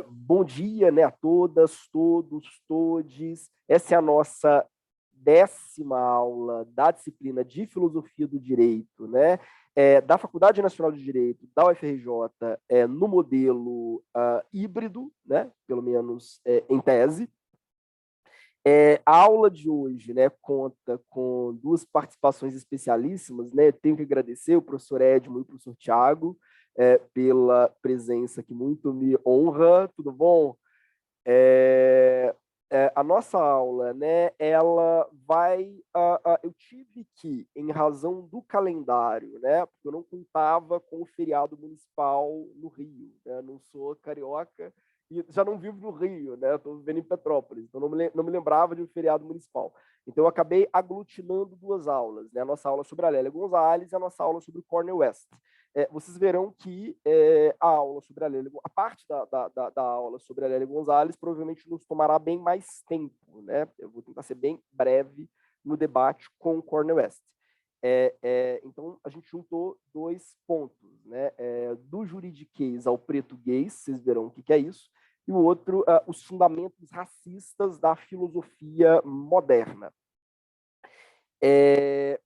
Bom dia, né, a todas, todos, todes. Essa é a nossa 10ª aula da disciplina de Filosofia do Direito, né, da Faculdade Nacional de Direito da UFRJ, no modelo híbrido, né, pelo menos em tese. A aula de hoje, né, conta com duas participações especialíssimas, né? Tenho que agradecer o professor Edmo e o professor Tiago pela presença que muito me honra. Tudo bom? A nossa aula, né, ela vai... eu tive que, em razão do calendário, né, porque eu não contava com o feriado municipal no Rio, né, não sou carioca e já não vivo no Rio, né, estou vivendo em Petrópolis, então não me lembrava de um feriado municipal. Então eu acabei aglutinando duas aulas, né, a nossa aula sobre a Lélia Gonzalez e a nossa aula sobre o Cornel West. Vocês verão que a aula sobre a parte da aula sobre a Lélia Gonzalez provavelmente nos tomará bem mais tempo, né? Eu vou tentar ser bem breve no debate com o Cornel West. Então, a gente juntou dois pontos, né? Do juridiquês ao português, vocês verão o que é isso, e o outro, os fundamentos racistas da filosofia moderna.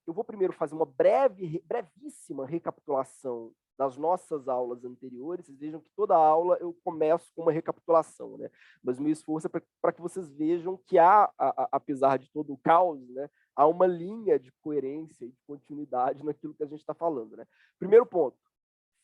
Eu vou primeiro fazer uma brevíssima recapitulação das nossas aulas anteriores. Vocês vejam que toda aula eu começo com uma recapitulação, né? Mas meu esforço é para que vocês vejam que apesar de todo o caos, né, há uma linha de coerência e de continuidade naquilo que a gente está falando, né? Primeiro ponto: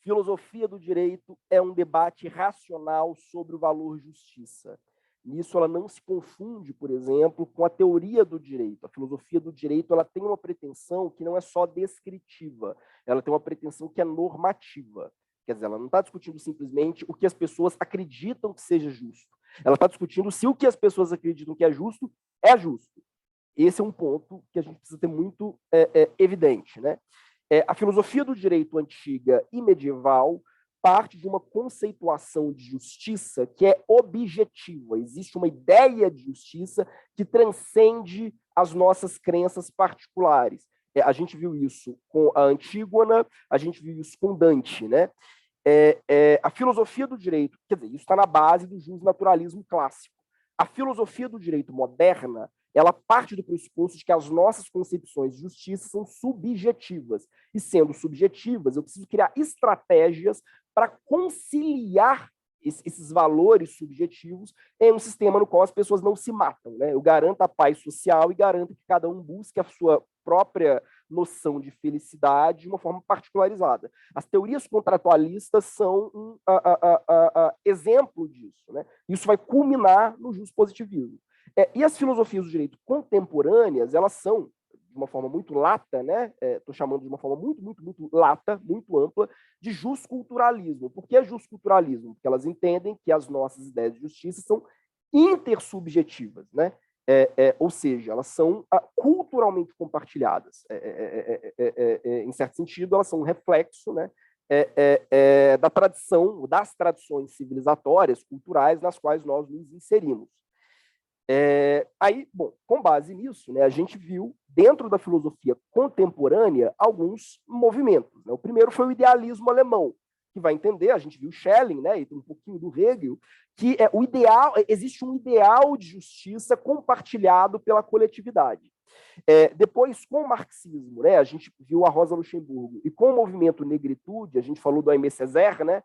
filosofia do direito é um debate racional sobre o valor justiça. Nisso ela não se confunde, por exemplo, com a teoria do direito. A filosofia do direito ela tem uma pretensão que não é só descritiva, ela tem uma pretensão que é normativa. Quer dizer, ela não está discutindo simplesmente o que as pessoas acreditam que seja justo. Ela está discutindo se o que as pessoas acreditam que é justo é justo. Esse é um ponto que a gente precisa ter muito evidente, né? A filosofia do direito antiga e medieval parte de uma conceituação de justiça que é objetiva. Existe uma ideia de justiça que transcende as nossas crenças particulares. A gente viu isso com a Antígona, a gente viu isso com Dante, né? A filosofia do direito, quer dizer, isso está na base do justnaturalismo clássico. A filosofia do direito moderna, ela parte do pressuposto de que as nossas concepções de justiça são subjetivas. E sendo subjetivas, eu preciso criar estratégias para conciliar esses valores subjetivos em um sistema no qual as pessoas não se matam, né? Eu garanto a paz social e garanto que cada um busque a sua própria noção de felicidade de uma forma particularizada. As teorias contratualistas são um exemplo disso, né? Isso vai culminar no justpositivismo. E as filosofias do direito contemporâneas, elas são, de uma forma muito lata, né? Estou chamando de uma forma muito lata, muito ampla, de justculturalismo. Por que justculturalismo? Porque elas entendem que as nossas ideias de justiça são intersubjetivas, né? Ou seja, elas são culturalmente compartilhadas. Em certo sentido, elas são um reflexo, né, da tradição, das tradições civilizatórias, culturais, nas quais nós nos inserimos. Aí, bom, com base nisso, né, a gente viu, dentro da filosofia contemporânea, alguns movimentos, né? O primeiro foi o idealismo alemão, que vai entender, a gente viu Schelling, né, e tem um pouquinho do Hegel, que o ideal, existe um ideal de justiça compartilhado pela coletividade. Depois, com o marxismo, né, a gente viu a Rosa Luxemburgo, e com o movimento Negritude, a gente falou do Aimé Césaire, né,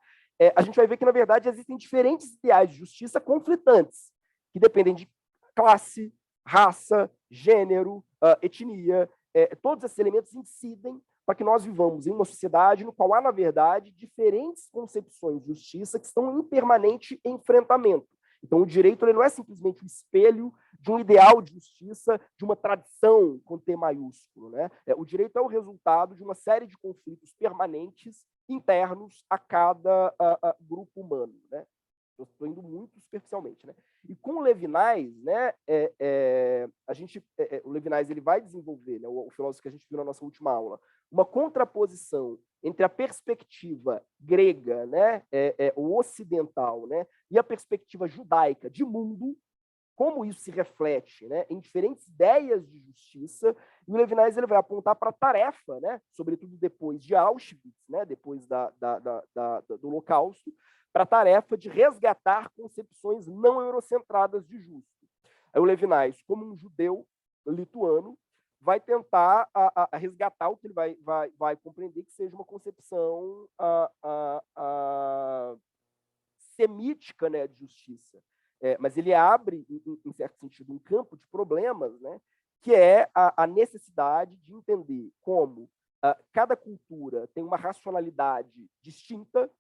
a gente vai ver que, na verdade, existem diferentes ideais de justiça conflitantes, que dependem de classe, raça, gênero, etnia, todos esses elementos incidem para que nós vivamos em uma sociedade no qual há, na verdade, diferentes concepções de justiça que estão em permanente enfrentamento. Então, o direito ele não é simplesmente o espelho de um ideal de justiça, de uma tradição com T maiúsculo, né? O direito é o resultado de uma série de conflitos permanentes internos a cada grupo humano, né? Eu estou indo muito superficialmente, né? E com o Levinas, né, o Levinas ele vai desenvolver, né, o filósofo que a gente viu na nossa última aula, uma contraposição entre a perspectiva grega, né, o ocidental, né, e a perspectiva judaica de mundo, como isso se reflete, né, em diferentes ideias de justiça. E o Levinas ele vai apontar para a tarefa, né, sobretudo depois de Auschwitz, né, depois do Holocausto, para a tarefa de resgatar concepções não eurocentradas de justo. Aí o Levinas, como um judeu lituano, vai tentar resgatar o que ele vai compreender que seja uma concepção semítica, né, de justiça. Mas ele abre, em certo sentido, um campo de problemas, né, que é a necessidade de entender como cada cultura tem uma racionalidade distinta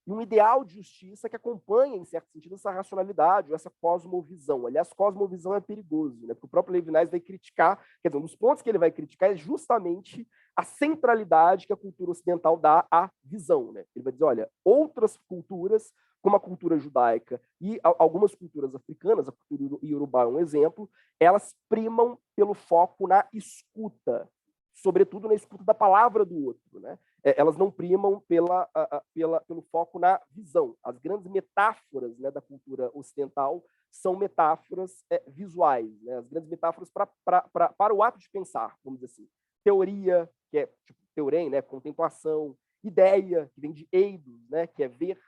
e um ideal de justiça que acompanha, em certo sentido, essa racionalidade ou essa cosmovisão. Aliás, cosmovisão é perigoso, né? Porque o próprio Levinas vai criticar, quer dizer, um dos pontos que ele vai criticar é justamente a centralidade que a cultura ocidental dá à visão, né? Ele vai dizer, olha, outras culturas, como a cultura judaica e algumas culturas africanas, a cultura iorubá é um exemplo, elas primam pelo foco na escuta, sobretudo na escuta da palavra do outro, né? Elas não primam pelo foco na visão. As grandes metáforas, né, da cultura ocidental são metáforas visuais, né? As grandes metáforas para o ato de pensar, vamos dizer assim. Teoria, que é tipo teorem, né, contemplação, ideia, que vem de eidos, né, que é ver,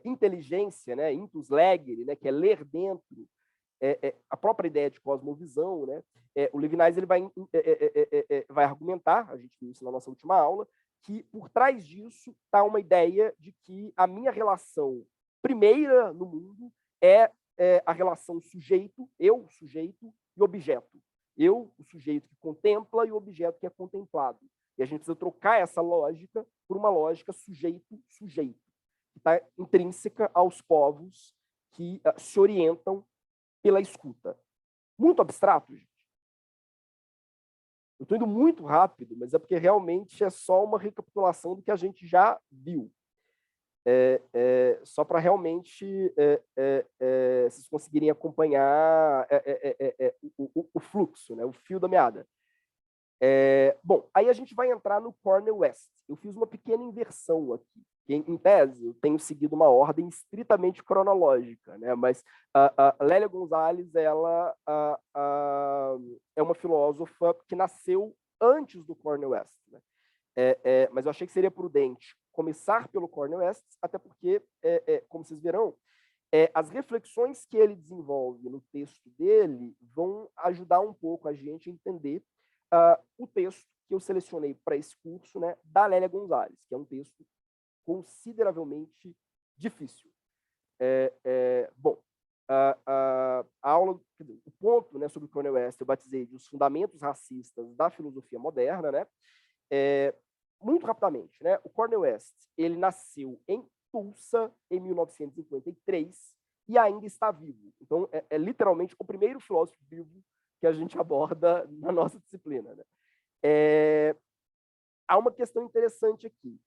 inteligência, né, intus legere, né, que é ler dentro, a própria ideia de cosmovisão, né? O Levinas ele vai argumentar, a gente viu isso na nossa última aula, que por trás disso está uma ideia de que a minha relação primeira no mundo é a relação sujeito e objeto. Eu, o sujeito que contempla, e o objeto que é contemplado. E a gente precisa trocar essa lógica por uma lógica sujeito-sujeito, que está intrínseca aos povos que se orientam pela escuta. Muito abstrato, gente. Eu estou indo muito rápido, mas é porque realmente é só uma recapitulação do que a gente já viu. Só para realmente vocês conseguirem acompanhar o fluxo, né, o fio da meada. Bom, aí a gente vai entrar no Cornel West. Eu fiz uma pequena inversão aqui. Em tese, eu tenho seguido uma ordem estritamente cronológica, né? Mas a Lélia Gonzalez ela é uma filósofa que nasceu antes do Cornel West, né? Mas eu achei que seria prudente começar pelo Cornel West, até porque, como vocês verão, as reflexões que ele desenvolve no texto dele vão ajudar um pouco a gente a entender o texto que eu selecionei para esse curso, né, da Lélia Gonzalez, que é um texto consideravelmente difícil. Bom, a aula, o ponto, né, sobre o Cornel West eu batizei de os fundamentos racistas da filosofia moderna, né? Muito rapidamente, né? O Cornel West ele nasceu em Tulsa em 1953 e ainda está vivo. Então, literalmente o primeiro filósofo vivo que a gente aborda na nossa disciplina, né? Há uma questão interessante aqui.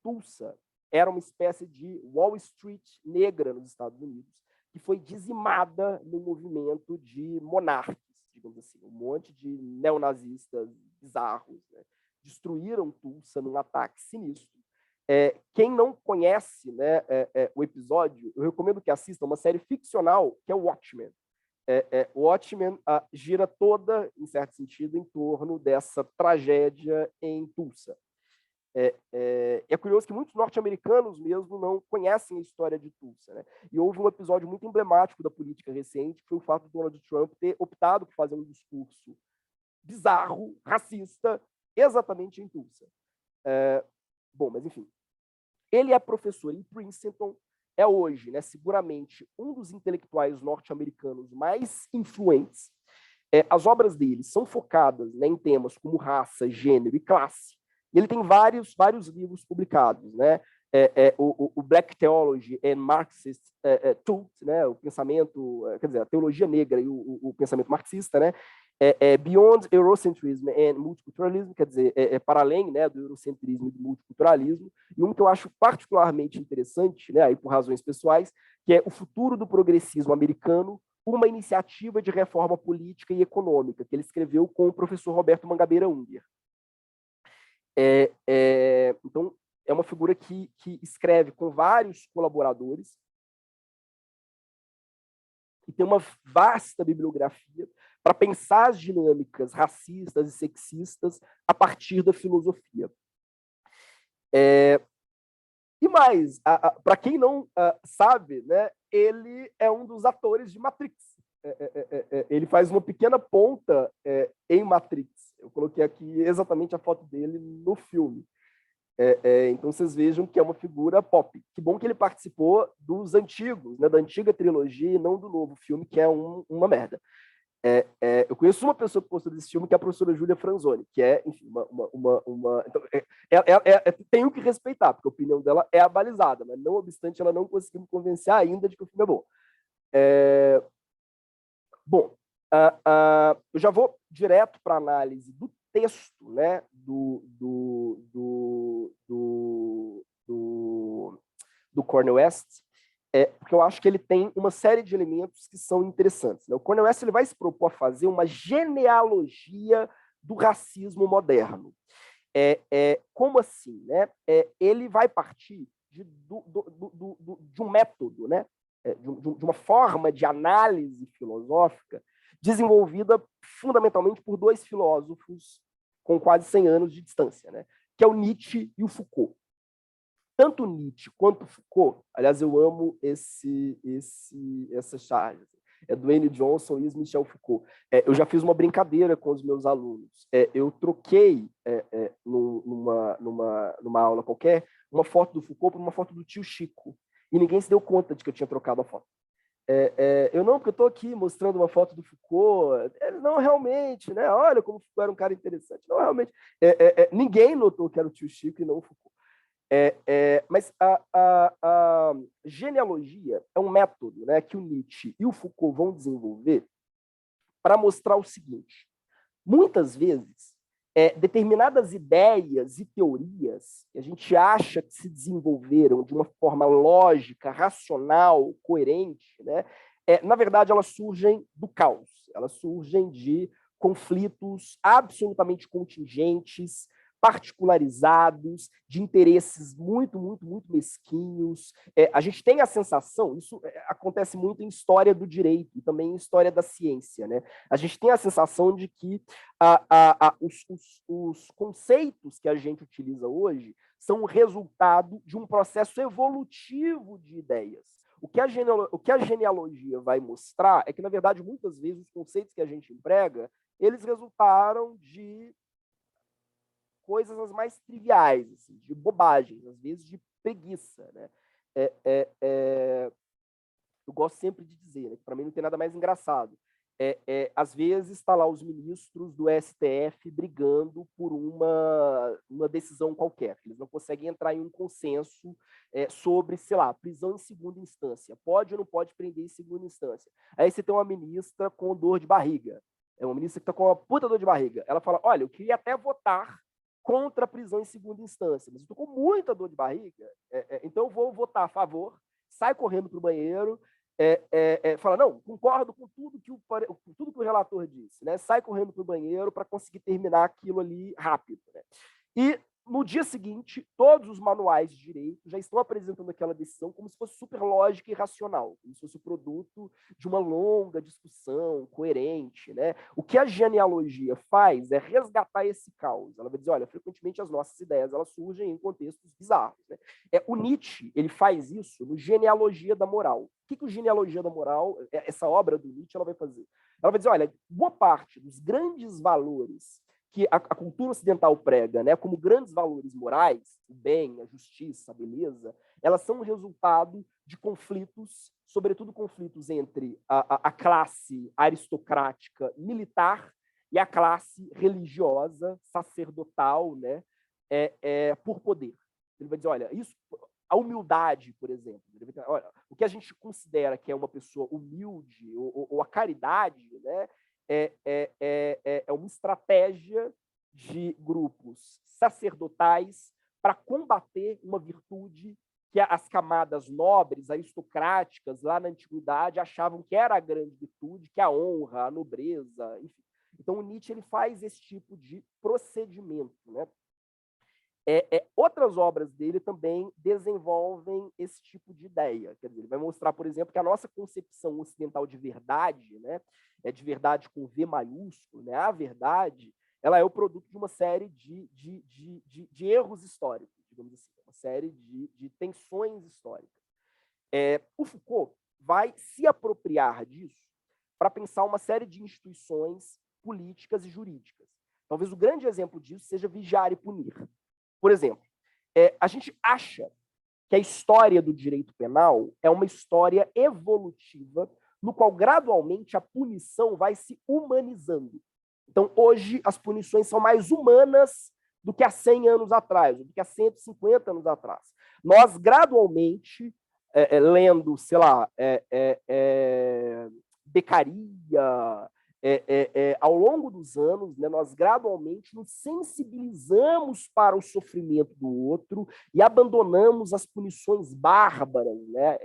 Tulsa era uma espécie de Wall Street negra nos Estados Unidos, que foi dizimada no movimento de monarcas, digamos assim, um monte de neonazistas bizarros, né? Destruíram Tulsa num ataque sinistro. Quem não conhece, né, o episódio, eu recomendo que assista uma série ficcional que é o Watchmen. O Watchmen gira toda, em certo sentido, em torno dessa tragédia em Tulsa. É curioso que muitos norte-americanos mesmo não conhecem a história de Tulsa, né? E houve um episódio muito emblemático da política recente, que foi o fato de Donald Trump ter optado por fazer um discurso bizarro, racista, exatamente em Tulsa. Bom, mas enfim. Ele é professor em Princeton, é hoje, né, seguramente, um dos intelectuais norte-americanos mais influentes. As obras dele são focadas, né, em temas como raça, gênero e classe. E ele tem vários livros publicados, né? O Black Theology and Marxist Thought, né? O pensamento, quer dizer, a teologia negra e o pensamento marxista, né? Beyond Eurocentrism and Multiculturalism, quer dizer, para além, né, do eurocentrismo e do multiculturalismo, e um que eu acho particularmente interessante, né, aí por razões pessoais, que é O Futuro do Progressismo Americano, uma iniciativa de reforma política e econômica, que ele escreveu com o professor Roberto Mangabeira Unger. Então, é uma figura que escreve com vários colaboradores e tem uma vasta bibliografia para pensar as dinâmicas racistas e sexistas a partir da filosofia. E mais, para quem não sabe, né, ele é um dos atores de Matrix. Ele faz uma pequena ponta em Matrix. Eu coloquei aqui exatamente a foto dele no filme. Então vocês vejam que é uma figura pop. Que bom que ele participou dos antigos, né, da antiga trilogia e não do novo filme, que é uma merda. Eu conheço uma pessoa que gostou desse filme, que é a professora Júlia Franzoni, que é, enfim, então, tenho que respeitar, porque a opinião dela é abalizada, mas não obstante, ela não conseguiu me convencer ainda de que o filme é bom. Bom, eu já vou direto para a análise do texto, né, do Cornel West, porque eu acho que ele tem uma série de elementos que são interessantes, né? O Cornel West ele vai se propor a fazer uma genealogia do racismo moderno. Como assim? Né? Ele vai partir de um método, né? De uma forma de análise filosófica desenvolvida fundamentalmente por dois filósofos com quase 100 anos de distância, né? Que é o Nietzsche e o Foucault. Tanto Nietzsche quanto Foucault, aliás, eu amo essa charge, é do N. Johnson e Michel Foucault. Eu já fiz uma brincadeira com os meus alunos. Eu troquei numa aula qualquer uma foto do Foucault por uma foto do tio Chico. E ninguém se deu conta de que eu tinha trocado a foto. Eu não, porque eu estou aqui mostrando uma foto do Foucault. Não, realmente, né? Olha como o Foucault era um cara interessante. Não, realmente. Ninguém notou que era o tio Chico e não o Foucault. Mas a genealogia é um método, né, que o Nietzsche e o Foucault vão desenvolver para mostrar o seguinte: muitas vezes, determinadas ideias e teorias que a gente acha que se desenvolveram de uma forma lógica, racional, coerente, né, na verdade, elas surgem do caos, elas surgem de conflitos absolutamente contingentes, particularizados, de interesses muito, muito, muito mesquinhos. A gente tem a sensação, isso acontece muito em história do direito e também em história da ciência, né? A gente tem a sensação de que os conceitos que a gente utiliza hoje são o resultado de um processo evolutivo de ideias. O que a genealogia vai mostrar é que, na verdade, muitas vezes os conceitos que a gente emprega, eles resultaram de coisas as mais triviais, assim, de bobagens, às vezes de preguiça, né? Eu gosto sempre de dizer, né, que para mim não tem nada mais engraçado. Às vezes está lá os ministros do STF brigando por uma decisão qualquer. Eles não conseguem entrar em um consenso sobre, sei lá, prisão em segunda instância. Pode ou não pode prender em segunda instância. Aí você tem uma ministra com dor de barriga. É uma ministra que está com uma puta dor de barriga. Ela fala, olha, eu queria até votar contra a prisão em segunda instância, mas eu estou com muita dor de barriga, então eu vou votar a favor, sai correndo para o banheiro, fala, não, concordo com tudo que o relator disse, né? Sai correndo para o banheiro para conseguir terminar aquilo ali rápido. Né? E no dia seguinte, todos os manuais de direito já estão apresentando aquela decisão como se fosse super lógica e racional, como se fosse o produto de uma longa discussão coerente. Né? O que a genealogia faz é resgatar esse caos. Ela vai dizer, olha, frequentemente as nossas ideias elas surgem em contextos bizarros. Né? O Nietzsche ele faz isso no Genealogia da Moral. O que o Genealogia da Moral, essa obra do Nietzsche, ela vai fazer? Ela vai dizer, olha, boa parte dos grandes valores que a cultura ocidental prega, né, como grandes valores morais, o bem, a justiça, a beleza, elas são resultado de conflitos, sobretudo conflitos entre a classe aristocrática militar e a classe religiosa, sacerdotal, né, por poder. Ele vai dizer, olha, isso, a humildade, por exemplo, olha, o que a gente considera que é uma pessoa humilde, ou a caridade, né, é uma estratégia de grupos sacerdotais para combater uma virtude que as camadas nobres, aristocráticas, lá na antiguidade, achavam que era a grande virtude, que é a honra, a nobreza, enfim. Então, o Nietzsche ele faz esse tipo de procedimento. Né? Outras obras dele também desenvolvem esse tipo de ideia. Quer dizer, ele vai mostrar, por exemplo, que a nossa concepção ocidental de verdade, né, de verdade com V maiúsculo, né, a verdade, ela é o produto de uma série de erros históricos, digamos assim. uma série de tensões históricas. O Foucault vai se apropriar disso para pensar uma série de instituições políticas e jurídicas. Talvez o grande exemplo disso seja vigiar e punir. Por exemplo, a gente acha que a história do direito penal é uma história evolutiva no qual, gradualmente, a punição vai se humanizando. Então, hoje, as punições são mais humanas do que há 100 anos atrás, do que há 150 anos atrás. Nós, gradualmente, lendo, sei lá, Beccaria, ao longo dos anos, né, nós gradualmente nos sensibilizamos para o sofrimento do outro e abandonamos as punições bárbaras, né,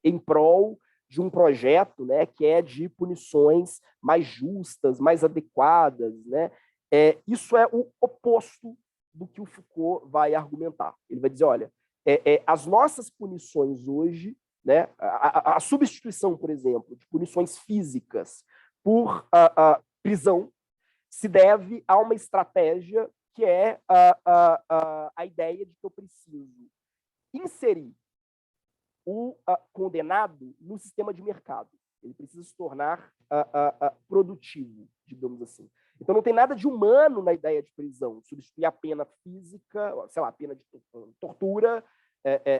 em prol de um projeto, né, que é de punições mais justas, mais adequadas. Né? Isso é o oposto do que o Foucault vai argumentar. Ele vai dizer, olha, as nossas punições hoje, né, a substituição, por exemplo, de punições físicas por prisão se deve a uma estratégia que é a ideia de que eu preciso inserir o condenado no sistema de mercado. Ele precisa se tornar produtivo, digamos assim. Então, não tem nada de humano na ideia de prisão. Substituir a pena física, sei lá, a pena de tortura,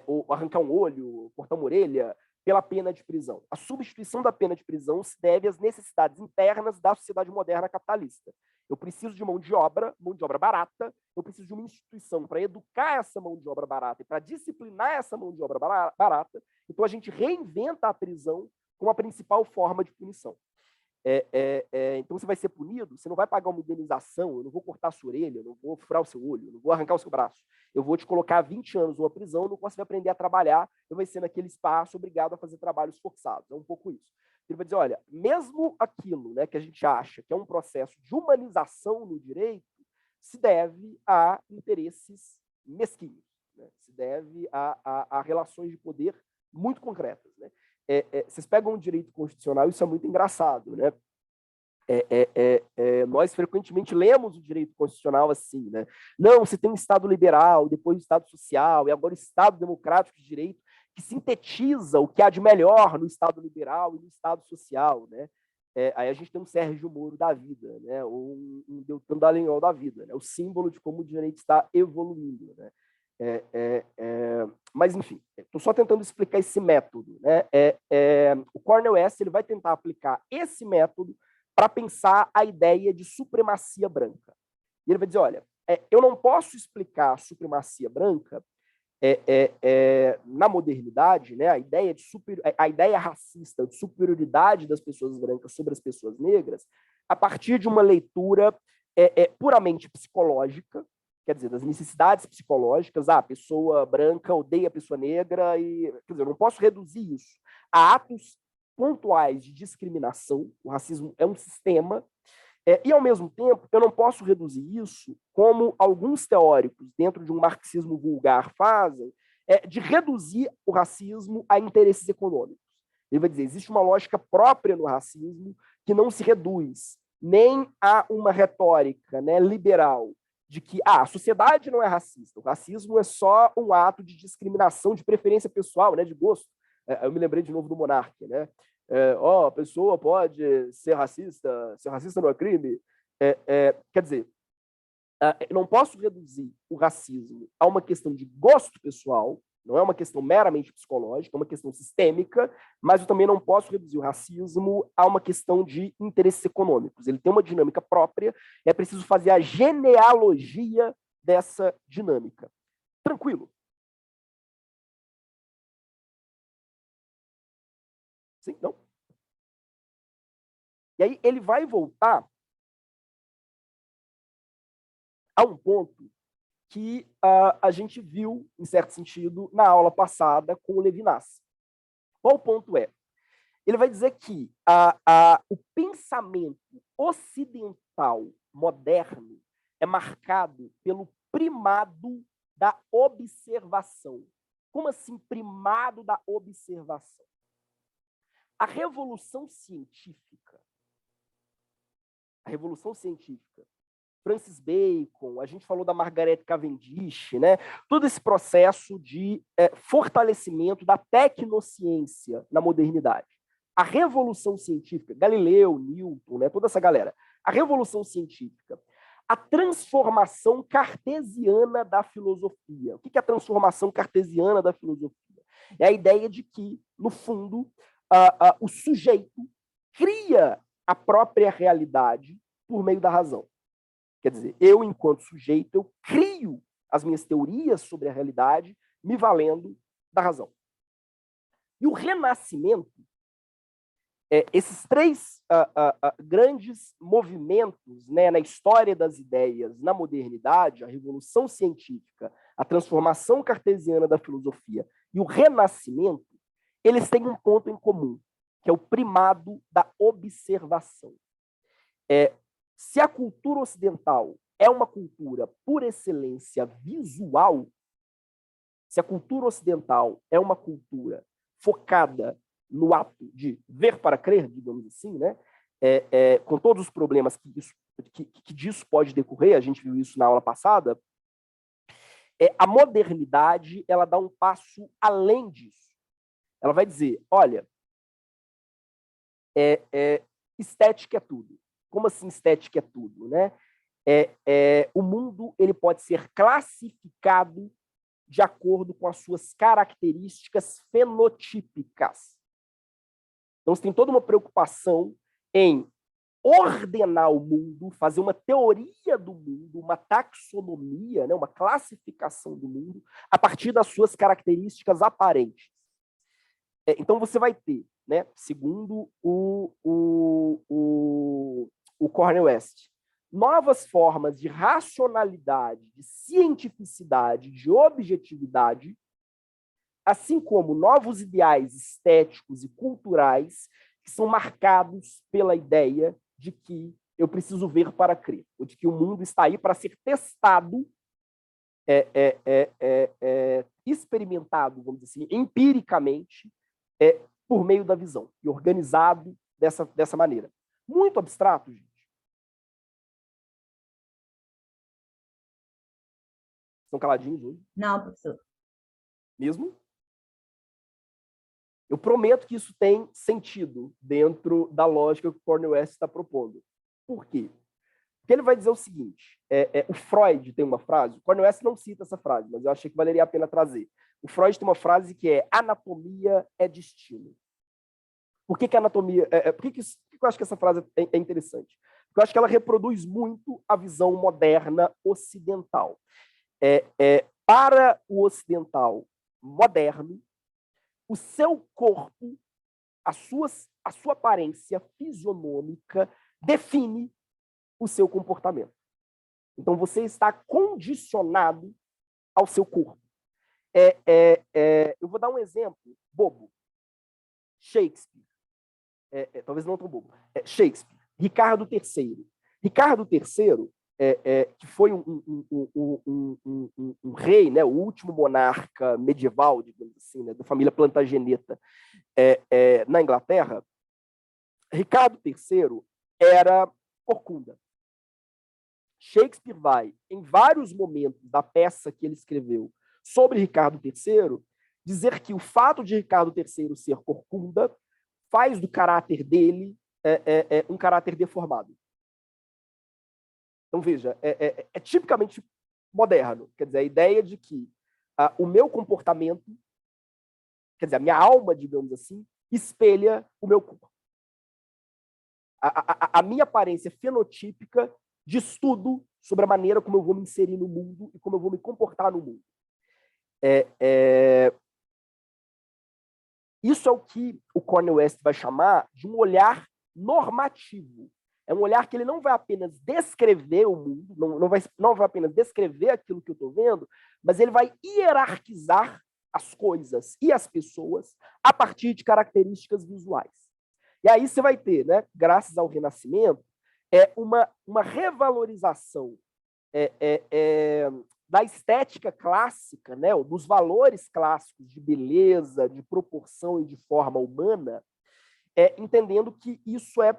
ou arrancar um olho, cortar uma orelha, pela pena de prisão. A substituição da pena de prisão se deve às necessidades internas da sociedade moderna capitalista. Eu preciso de mão de obra barata, eu preciso de uma instituição para educar essa mão de obra barata e para disciplinar essa mão de obra barata. Então, a gente reinventa a prisão como a principal forma de punição. Então, você vai ser punido, você não vai pagar uma indenização, eu não vou cortar a sua orelha, eu não vou furar o seu olho, eu não vou arrancar o seu braço. Eu vou te colocar 20 anos numa prisão, no qual você vai aprender a trabalhar, eu vai ser naquele espaço obrigado a fazer trabalhos forçados. É um pouco isso. Ele vai dizer, olha, mesmo aquilo, né, que a gente acha que é um processo de humanização no direito, se deve a interesses mesquinhos, né? Se deve a relações de poder muito concretas. Né? Vocês pegam o direito constitucional, isso é muito engraçado, né? Nós frequentemente lemos o direito constitucional assim, né? Não, você tem um Estado liberal, depois o Estado social, e agora o Estado democrático de direito, que sintetiza o que há de melhor no Estado liberal e no Estado social, né? Aí a gente tem um Sérgio Moro da vida, né? Ou um Deltan Dallagnol da vida, né? O símbolo de como o direito está evoluindo, né? Mas, enfim, estou só tentando explicar esse método. Né? O Cornel West ele vai tentar aplicar esse método para pensar a ideia de supremacia branca. E ele vai dizer, olha, eu não posso explicar a supremacia branca na modernidade, né? A ideia racista de superioridade das pessoas brancas sobre as pessoas negras, a partir de uma leitura puramente psicológica, quer dizer, das necessidades psicológicas, a pessoa branca odeia a pessoa negra, quer dizer, eu não posso reduzir isso a atos pontuais de discriminação. O racismo é um sistema, e, ao mesmo tempo, eu não posso reduzir isso, como alguns teóricos, dentro de um marxismo vulgar, fazem, de reduzir o racismo a interesses econômicos. Ele vai dizer, existe uma lógica própria no racismo que não se reduz nem a uma retórica, né, liberal, de que a sociedade não é racista, o racismo é só um ato de discriminação, de preferência pessoal, né, de gosto. Eu me lembrei de novo do Monarque, né? A pessoa pode ser racista não é crime. Quer dizer, eu não posso reduzir o racismo a uma questão de gosto pessoal, não é uma questão meramente psicológica, é uma questão sistêmica, mas eu também não posso reduzir o racismo a uma questão de interesses econômicos. Ele tem uma dinâmica própria, é preciso fazer a genealogia dessa dinâmica. Tranquilo? Sim? Não? E aí ele vai voltar a um ponto que a gente viu, em certo sentido, na aula passada com o Levinas. Qual o ponto é? Ele vai dizer que o pensamento ocidental moderno é marcado pelo primado da observação. Como assim, primado da observação? A revolução científica Francis Bacon, a gente falou da Margaret Cavendish, né? Todo esse processo de fortalecimento da tecnociência na modernidade. A revolução científica, Galileu, Newton, né? Toda essa galera. A revolução científica, a transformação cartesiana da filosofia. O que é a transformação cartesiana da filosofia? É a ideia de que, no fundo, o sujeito cria a própria realidade por meio da razão. Quer dizer, eu, enquanto sujeito, eu crio as minhas teorias sobre a realidade me valendo da razão. E o Renascimento, esses três grandes movimentos, né, na história das ideias, na modernidade, a revolução científica, a transformação cartesiana da filosofia e o Renascimento, eles têm um ponto em comum, que é o primado da observação. Se a cultura ocidental é uma cultura, por excelência, visual, se a cultura ocidental é uma cultura focada no ato de ver para crer, digamos assim, né? Com todos os problemas que disso pode decorrer, a gente viu isso na aula passada, a modernidade ela dá um passo além disso. Ela vai dizer, olha, estética é tudo. Como assim estética é tudo? Né? O mundo ele pode ser classificado de acordo com as suas características fenotípicas. Então, você tem toda uma preocupação em ordenar o mundo, fazer uma teoria do mundo, uma taxonomia, né, uma classificação do mundo, a partir das suas características aparentes. Então, você vai ter, né, segundo o Cornel West, novas formas de racionalidade, de cientificidade, de objetividade, assim como novos ideais estéticos e culturais que são marcados pela ideia de que eu preciso ver para crer, ou de que o mundo está aí para ser testado, experimentado, vamos dizer assim, empiricamente, por meio da visão, e organizado dessa maneira. Muito abstrato, gente. Estão caladinhos hoje? Não, professor. Mesmo? Eu prometo que isso tem sentido dentro da lógica que o Cornel West está propondo. Por quê? Porque ele vai dizer o seguinte, o Freud tem uma frase, o Cornel West não cita essa frase, mas eu achei que valeria a pena trazer. O Freud tem uma frase que é anatomia é destino. Por que anatomia... por que eu acho que essa frase é interessante? Porque eu acho que ela reproduz muito a visão moderna ocidental. Para o ocidental moderno, o seu corpo, a sua aparência fisionômica define o seu comportamento. Então, você está condicionado ao seu corpo. Eu vou dar um exemplo bobo. Shakespeare. Talvez não tão bobo. Shakespeare. Ricardo III. Ricardo III, que foi um rei, né, o último monarca medieval, digamos assim, né, da família Plantageneta, na Inglaterra, Ricardo III era corcunda. Shakespeare vai, em vários momentos da peça que ele escreveu sobre Ricardo III, dizer que o fato de Ricardo III ser corcunda faz do caráter dele um caráter deformado. Então, veja, é tipicamente moderno. Quer dizer, a ideia de que o meu comportamento, quer dizer, a minha alma, digamos assim, espelha o meu corpo. A minha aparência fenotípica diz tudo sobre a maneira como eu vou me inserir no mundo e como eu vou me comportar no mundo. Isso é o que o Cornel West vai chamar de um olhar normativo. É um olhar que ele não vai apenas descrever o mundo, não vai apenas descrever aquilo que eu estou vendo, mas ele vai hierarquizar as coisas e as pessoas a partir de características visuais. E aí você vai ter, né, graças ao Renascimento, uma revalorização da estética clássica, né, dos valores clássicos de beleza, de proporção e de forma humana, entendendo que isso é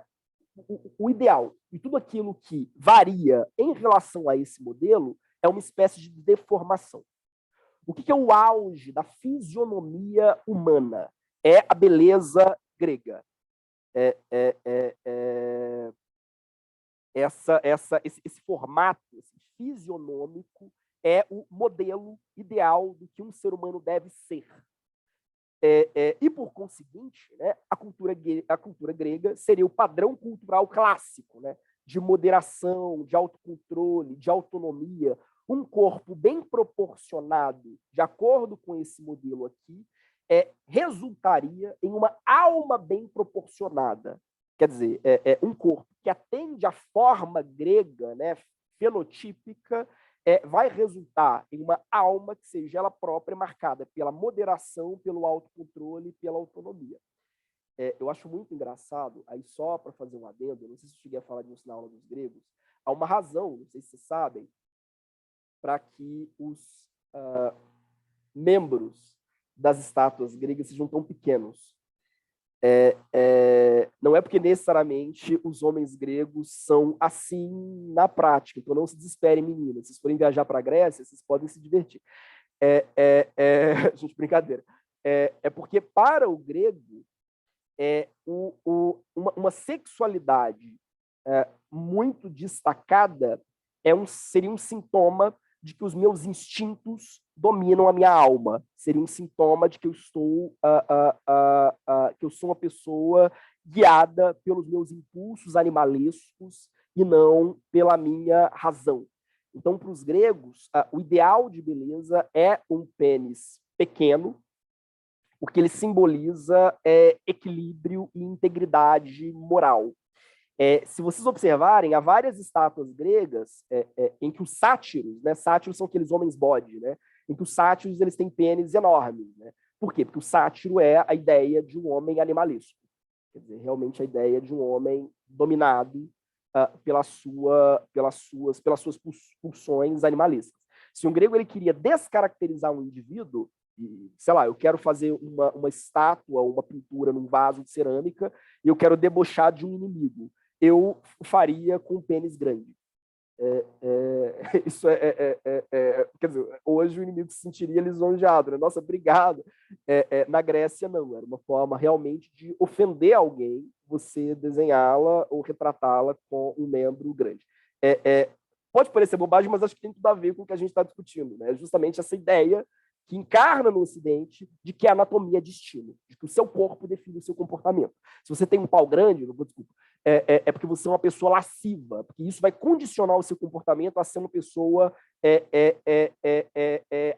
o ideal e tudo aquilo que varia em relação a esse modelo é uma espécie de deformação. O que é o auge da fisionomia humana? É a beleza grega. Esse formato fisionômico é o modelo ideal do que um ser humano deve ser. E, por conseguinte, né, a cultura grega seria o padrão cultural clássico, né, de moderação, de autocontrole, de autonomia, um corpo bem proporcionado, de acordo com esse modelo aqui, resultaria em uma alma bem proporcionada. Quer dizer, um corpo que atende à forma grega, né, fenotípica, vai resultar em uma alma que seja ela própria marcada pela moderação, pelo autocontrole e pela autonomia. Eu acho muito engraçado, aí só para fazer um adendo, não sei se eu cheguei a falar disso na aula dos gregos, há uma razão, não sei se vocês sabem, para que os membros das estátuas gregas sejam tão pequenos. Não é porque necessariamente os homens gregos são assim na prática, então não se desesperem, meninas. Se forem viajar para a Grécia, vocês podem se divertir. Gente, brincadeira. Porque para o grego, uma sexualidade muito destacada seria um sintoma de que os meus instintos dominam a minha alma. Seria um sintoma de que eu sou uma pessoa guiada pelos meus impulsos animalescos e não pela minha razão. Então, para os gregos, o ideal de beleza é um pênis pequeno, o que ele simboliza é equilíbrio e integridade moral. Se vocês observarem, há várias estátuas gregas em que os sátiros, né, sátiros são aqueles homens bode, né, em que os sátiros eles têm pênis enormes. Né? Por quê? Porque o sátiro é a ideia de um homem animalesco. Quer dizer, realmente a ideia de um homem dominado pelas suas pulsões animalescas. Se um grego ele queria descaracterizar um indivíduo, sei lá, eu quero fazer uma estátua, uma pintura num vaso de cerâmica e eu quero debochar de um inimigo, eu faria com um pênis grande. Isso quer dizer, hoje o inimigo se sentiria lisonjeado, né? Nossa, obrigado. Na Grécia, não, era uma forma realmente de ofender alguém, você desenhá-la ou retratá-la com um membro grande. Pode parecer bobagem, mas acho que tem tudo a ver com o que a gente está discutindo, né? Justamente essa ideia que encarna no Ocidente de que a anatomia é destino, de que o seu corpo define o seu comportamento. Se você tem um pau grande, desculpa, porque você é uma pessoa lasciva, porque isso vai condicionar o seu comportamento a ser uma pessoa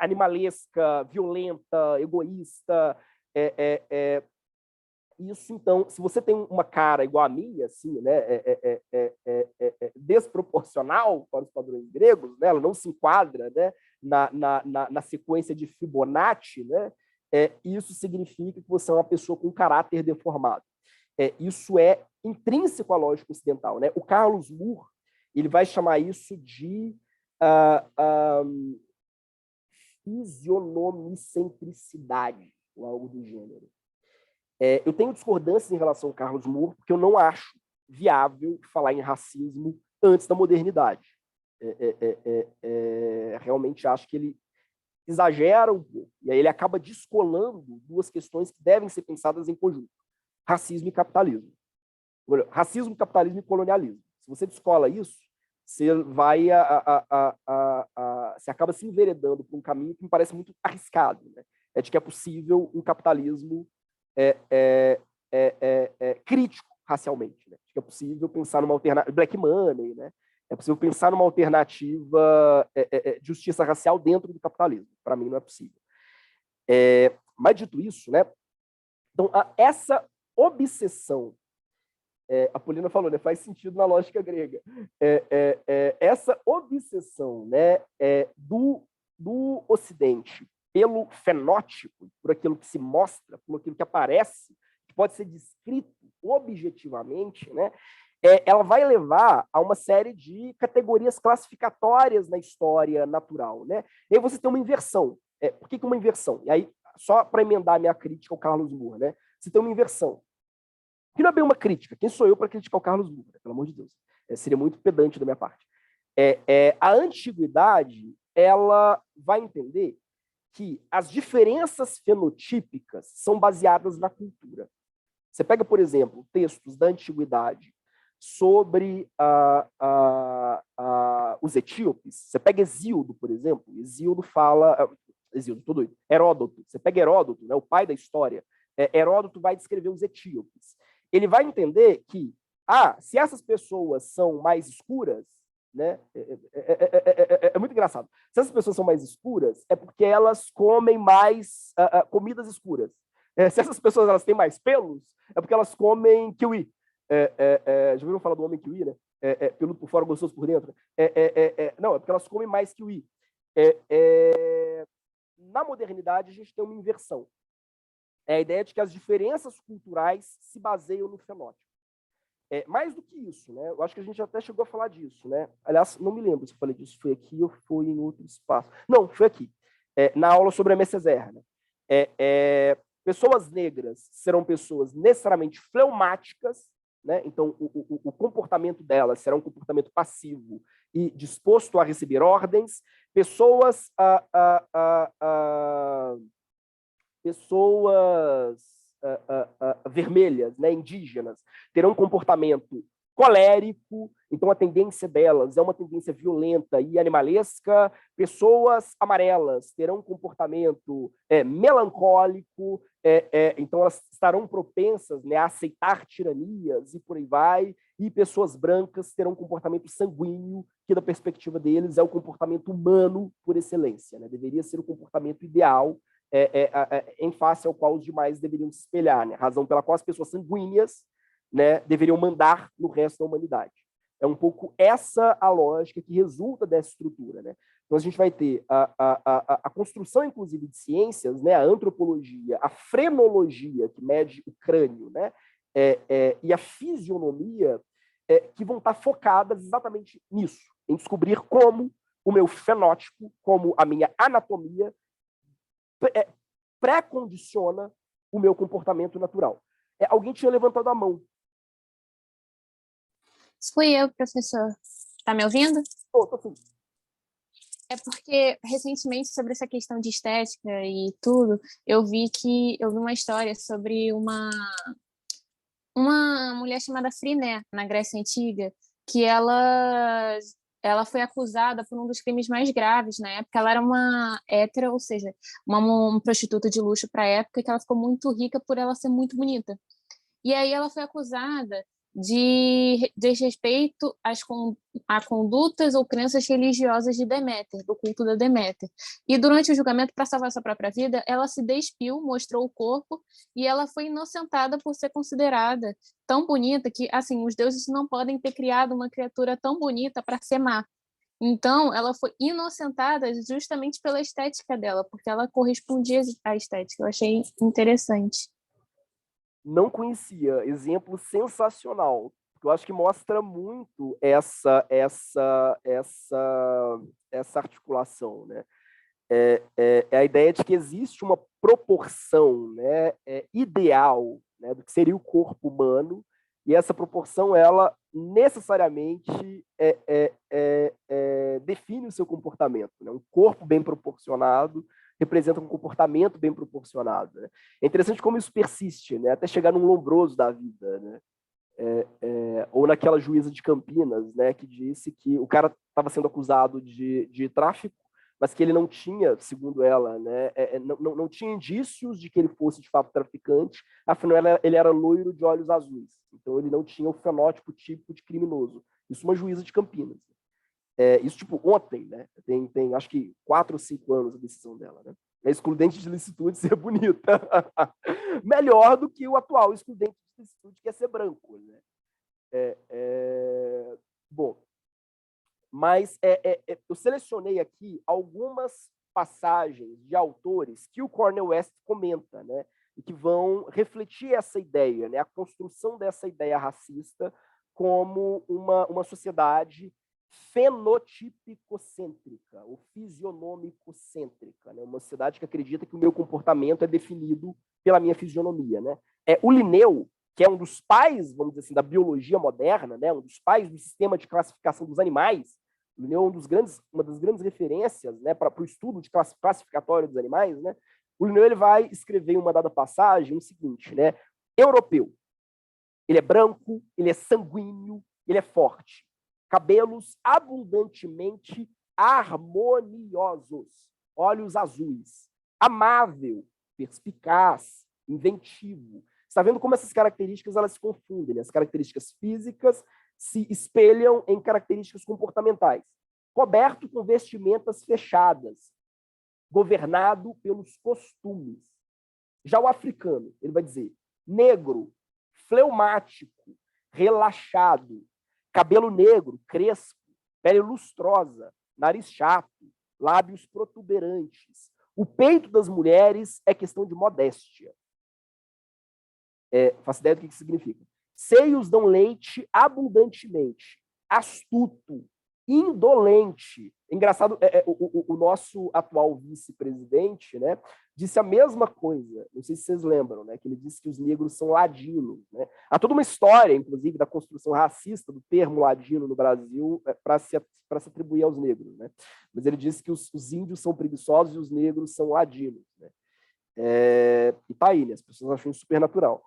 animalesca, violenta, egoísta. Isso, então, se você tem uma cara igual a minha, assim, né, desproporcional para os padrões gregos, né, ela não se enquadra, né, na sequência de Fibonacci, né, isso significa que você é uma pessoa com caráter deformado. Isso é intrínseco à lógica ocidental. Né? O Carlos Moore ele vai chamar isso de fisionomicentricidade, ou algo do gênero. Eu tenho discordâncias em relação ao Carlos Moore, porque eu não acho viável falar em racismo antes da modernidade. Realmente acho que ele exagera um pouco, e aí ele acaba descolando duas questões que devem ser pensadas em conjunto: racismo e capitalismo. Racismo, capitalismo e colonialismo. Se você descola isso, você vai você acaba se enveredando por um caminho que me parece muito arriscado, né? De que é possível um capitalismo crítico racialmente, né? De que é possível pensar numa alternativa black money, né? É possível pensar numa alternativa de justiça racial dentro do capitalismo. Para mim não é possível. Mas dito isso, né? Então essa obsessão, a Polina falou, né, faz sentido na lógica grega. Essa obsessão, né, do Ocidente pelo fenótipo, por aquilo que se mostra, por aquilo que aparece, que pode ser descrito objetivamente, né, ela vai levar a uma série de categorias classificatórias na história natural. Né? E aí você tem uma inversão. Por que uma inversão? E aí, só para emendar a minha crítica ao Carlos Moore, né? Você tem uma inversão. que não é bem uma crítica. Quem sou eu para criticar o Carlos Lupe, né? Pelo amor de Deus. Seria muito pedante da minha parte. A antiguidade, ela vai entender que as diferenças fenotípicas são baseadas na cultura. Você pega, por exemplo, textos da antiguidade sobre os etíopes. Você pega Hesíodo, por exemplo. Hesíodo fala... Hesíodo, tô doido. Heródoto. Você pega Heródoto, né, o pai da história. Heródoto vai descrever os etíopes. Ele vai entender que, se essas pessoas são mais escuras, né, é muito engraçado. Se essas pessoas são mais escuras, é porque elas comem mais comidas escuras. Se essas pessoas elas têm mais pelos, é porque elas comem kiwi. Já ouviram falar do homem kiwi, né? Peludo por fora, gostoso por dentro. Não, é porque elas comem mais kiwi. Na modernidade, a gente tem uma inversão. É a ideia de que as diferenças culturais se baseiam no fenótipo. Mais do que isso, né? Eu acho que a gente até chegou a falar disso, né? Aliás, não me lembro se eu falei disso. Foi aqui ou foi em outro espaço? Não, foi aqui. Na aula sobre a Messezerra. Né? Pessoas negras serão pessoas necessariamente fleumáticas, né? Então, o comportamento delas será um comportamento passivo e disposto a receber ordens. Pessoas vermelhas, né, indígenas, terão um comportamento colérico, então a tendência delas é uma tendência violenta e animalesca. Pessoas amarelas terão um comportamento melancólico, então elas estarão propensas, né, a aceitar tiranias e por aí vai. E pessoas brancas terão um comportamento sanguíneo, que da perspectiva deles é o comportamento humano por excelência, né? Deveria ser o comportamento ideal em face ao qual os demais deveriam se espelhar, né? Razão pela qual as pessoas sanguíneas, né, deveriam mandar no resto da humanidade. É um pouco essa a lógica que resulta dessa estrutura, né? Então a gente vai ter a construção, inclusive, de ciências, né, a antropologia, a frenologia, que mede o crânio, né, e a fisionomia, que vão estar focadas exatamente nisso, em descobrir como o meu fenótipo, como a minha anatomia pré-condiciona o meu comportamento natural. Alguém tinha levantado a mão. Fui eu, professor. Tá me ouvindo? Tô sim. É porque, recentemente, sobre essa questão de estética e tudo, eu vi uma história sobre uma mulher chamada Friné, na Grécia Antiga, que ela foi acusada por um dos crimes mais graves na época. Ela era uma hétera, ou seja, uma prostituta de luxo para a época, que ela ficou muito rica por ela ser muito bonita. E aí ela foi acusada de desrespeito a condutas ou crenças religiosas de Deméter, do culto da Deméter. E durante o julgamento, para salvar sua própria vida, ela se despiu, mostrou o corpo, e ela foi inocentada por ser considerada tão bonita que, assim, os deuses não podem ter criado uma criatura tão bonita para ser má. Então, ela foi inocentada justamente pela estética dela, porque ela correspondia à estética. Eu achei interessante. Não conhecia. Exemplo sensacional. Eu acho que mostra muito essa articulação, né? A ideia de que existe uma proporção, né, ideal, né, do que seria o corpo humano, e essa proporção, ela necessariamente define o seu comportamento. Né? Um corpo bem proporcionado representa um comportamento bem proporcionado. Né? É interessante como isso persiste, né? Até chegar num Lombroso da vida, né? Ou naquela juíza de Campinas, né, que disse que o cara estava sendo acusado de tráfico, mas que ele não tinha, segundo ela, né, não tinha indícios de que ele fosse de fato traficante, afinal ele era loiro de olhos azuis, então ele não tinha o fenótipo típico de criminoso. Isso uma juíza de Campinas. Isso tipo ontem, né? Tem acho que 4 ou 5 anos a decisão dela, né? É excludente de licitude ser bonita. Melhor do que o atual excludente de licitude, que é ser branco, né? Bom, mas eu selecionei aqui algumas passagens de autores que o Cornel West comenta, né? E que vão refletir essa ideia, né? A construção dessa ideia racista como uma sociedade fenotípico-cêntrica, ou fisionômico-cêntrica, né? Uma sociedade que acredita que o meu comportamento é definido pela minha fisionomia, né? O Linneu que é um dos pais, vamos dizer assim, da biologia moderna, né, um dos pais do sistema de classificação dos animais. O Linné é uma das grandes referências, né, para o estudo de classificatório dos animais. Né. O Linné ele vai escrever em uma dada passagem o seguinte, né, europeu, ele é branco, ele é sanguíneo, ele é forte, cabelos abundantemente harmoniosos, olhos azuis, amável, perspicaz, inventivo. Está vendo como essas características elas se confundem, né? As características físicas se espelham em características comportamentais. Coberto com vestimentas fechadas, governado pelos costumes. Já o africano, ele vai dizer, negro, fleumático, relaxado, cabelo negro, crespo, pele lustrosa, nariz chato, lábios protuberantes. O peito das mulheres é questão de modéstia. Faço ideia do que isso significa. Seios dão leite abundantemente, astuto, indolente. Engraçado, o nosso atual vice-presidente, né, disse a mesma coisa, não sei se vocês lembram, né, que ele disse que os negros são ladinos. Né? Há toda uma história, inclusive, da construção racista do termo ladino no Brasil para se atribuir aos negros. Né? Mas ele disse que os índios são preguiçosos e os negros são ladinos. Né? E tá aí, né? As pessoas acham isso supernatural.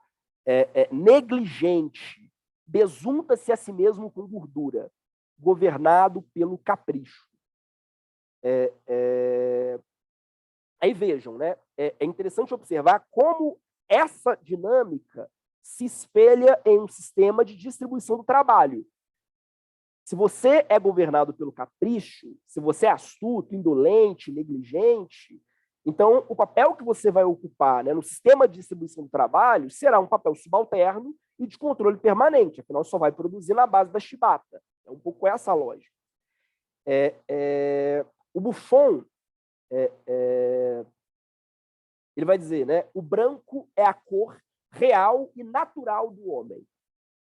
Negligente, besunta-se a si mesmo com gordura, governado pelo capricho. Aí vejam, né? É interessante observar como essa dinâmica se espelha em um sistema de distribuição do trabalho. Se você é governado pelo capricho, se você é astuto, indolente, negligente, então o papel que você vai ocupar, né, no sistema de distribuição do trabalho será um papel subalterno e de controle permanente, afinal só vai produzir na base da chibata. É um pouco essa a lógica. O Buffon ele vai dizer, né, o branco é a cor real e natural do homem.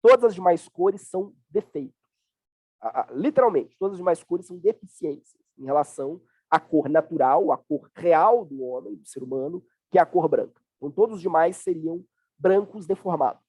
Todas as demais cores são defeitos. Literalmente, todas as demais cores são deficiências em relação à cor natural, à cor real do homem, do ser humano, que é a cor branca. Então, todos os demais seriam brancos deformados.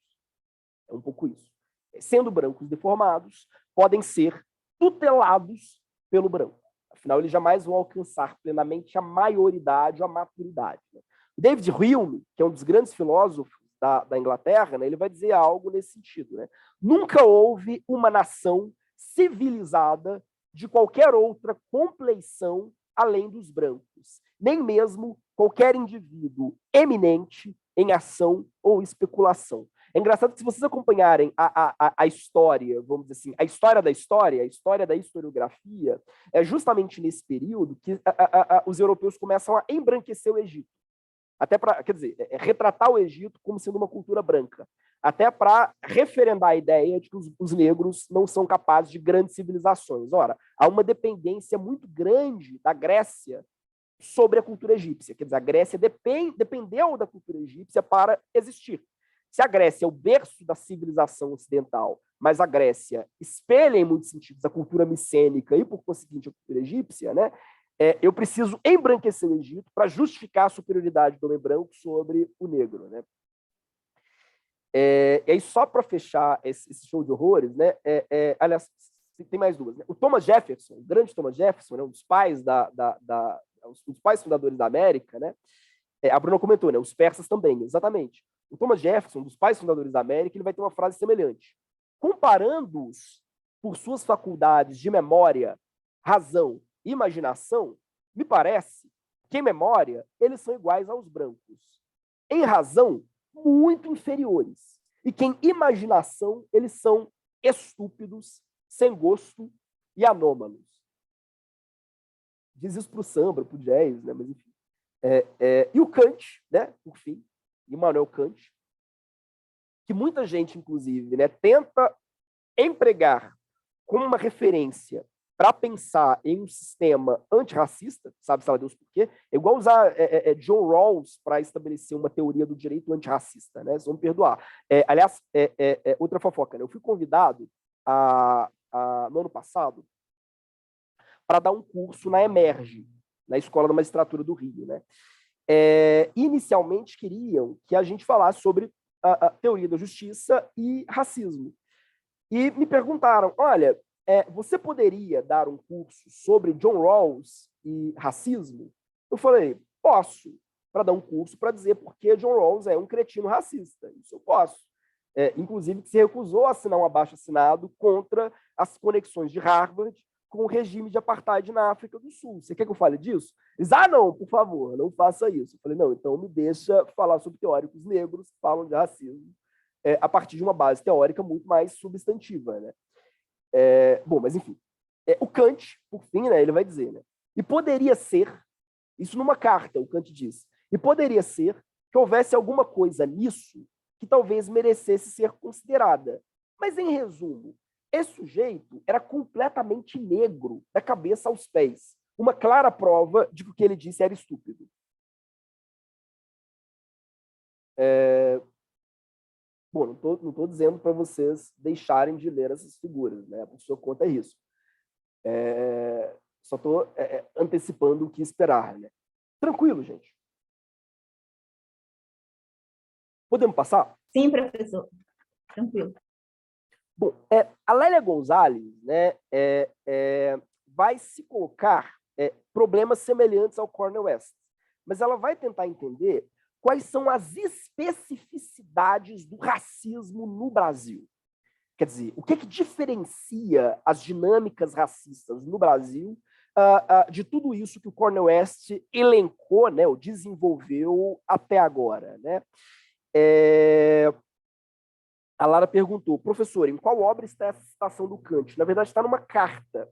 É um pouco isso. Sendo brancos deformados, podem ser tutelados pelo branco. Afinal, eles jamais vão alcançar plenamente a maioridade, a maturidade. Né? David Hume, que é um dos grandes filósofos da Inglaterra, né, ele vai dizer algo nesse sentido. Né? Nunca houve uma nação civilizada de qualquer outra compleição além dos brancos, nem mesmo qualquer indivíduo eminente em ação ou especulação. É engraçado que se vocês acompanharem a história, vamos dizer assim, a história da história, a história da historiografia, é justamente nesse período que os europeus começam a embranquecer o Egito. Até para, quer dizer, retratar o Egito como sendo uma cultura branca, até para referendar a ideia de que os negros não são capazes de grandes civilizações. Ora, há uma dependência muito grande da Grécia sobre a cultura egípcia. Quer dizer, a Grécia dependeu da cultura egípcia para existir. Se a Grécia é o berço da civilização ocidental, mas a Grécia espelha, em muitos sentidos, a cultura micênica e, por conseguinte, a cultura egípcia, né? Eu preciso embranquecer o Egito para justificar a superioridade do homem branco sobre o negro. Né? E aí, só para fechar esse show de horrores, né? Aliás, tem mais duas. Né? O Thomas Jefferson, o grande Thomas Jefferson, né? Um dos pais os pais fundadores da América, né? A Bruna comentou, né? Os persas também, exatamente. O Thomas Jefferson, um dos pais fundadores da América, ele vai ter uma frase semelhante. Comparando-os por suas faculdades de memória, razão e imaginação, me parece que em memória eles são iguais aos brancos. Em razão, muito inferiores. E que em imaginação eles são estúpidos, sem gosto e anômalos. Diz isso para o samba, para o jazz, né? Mas enfim. E o Kant, né? Por fim, Immanuel Kant, que muita gente, inclusive, né, tenta empregar como uma referência para pensar em um sistema antirracista, sabe-se lá Deus por quê? É igual usar John Rawls para estabelecer uma teoria do direito antirracista, né? Vocês vão me perdoar. Aliás, outra fofoca, né? Eu fui convidado no ano passado para dar um curso na Emerge, na Escola da Magistratura do Rio, né? Inicialmente queriam que a gente falasse sobre teoria da justiça e racismo. E me perguntaram, olha, você poderia dar um curso sobre John Rawls e racismo? Eu falei, posso, para dar um curso para dizer por que John Rawls é um cretino racista. Isso eu posso. Inclusive, que se recusou a assinar um abaixo-assinado contra as conexões de Harvard com o regime de apartheid na África do Sul. Você quer que eu fale disso? Eles, não, por favor, não faça isso. Eu falei, não, então me deixa falar sobre teóricos negros que falam de racismo a partir de uma base teórica muito mais substantiva, né? Bom, mas enfim. O Kant, por fim, né, ele vai dizer, né? E poderia ser, isso numa carta, o Kant diz, e poderia ser que houvesse alguma coisa nisso que talvez merecesse ser considerada. Mas, em resumo, esse sujeito era completamente negro, da cabeça aos pés. Uma clara prova de que o que ele disse era estúpido. Bom, não estou dizendo para vocês deixarem de ler essas figuras, né? Por sua conta é isso. Só estou antecipando o que esperar, né? Tranquilo, gente. Podemos passar? Sim, professor. Tranquilo. Bom, a Lélia Gonzalez, né, vai se colocar problemas semelhantes ao Cornel West, mas ela vai tentar entender quais são as especificidades do racismo no Brasil. Quer dizer, o que diferencia as dinâmicas racistas no Brasil de tudo isso que o Cornel West elencou, né, ou desenvolveu até agora, né? A Lara perguntou, professor, em qual obra está essa citação do Kant? Na verdade, está numa carta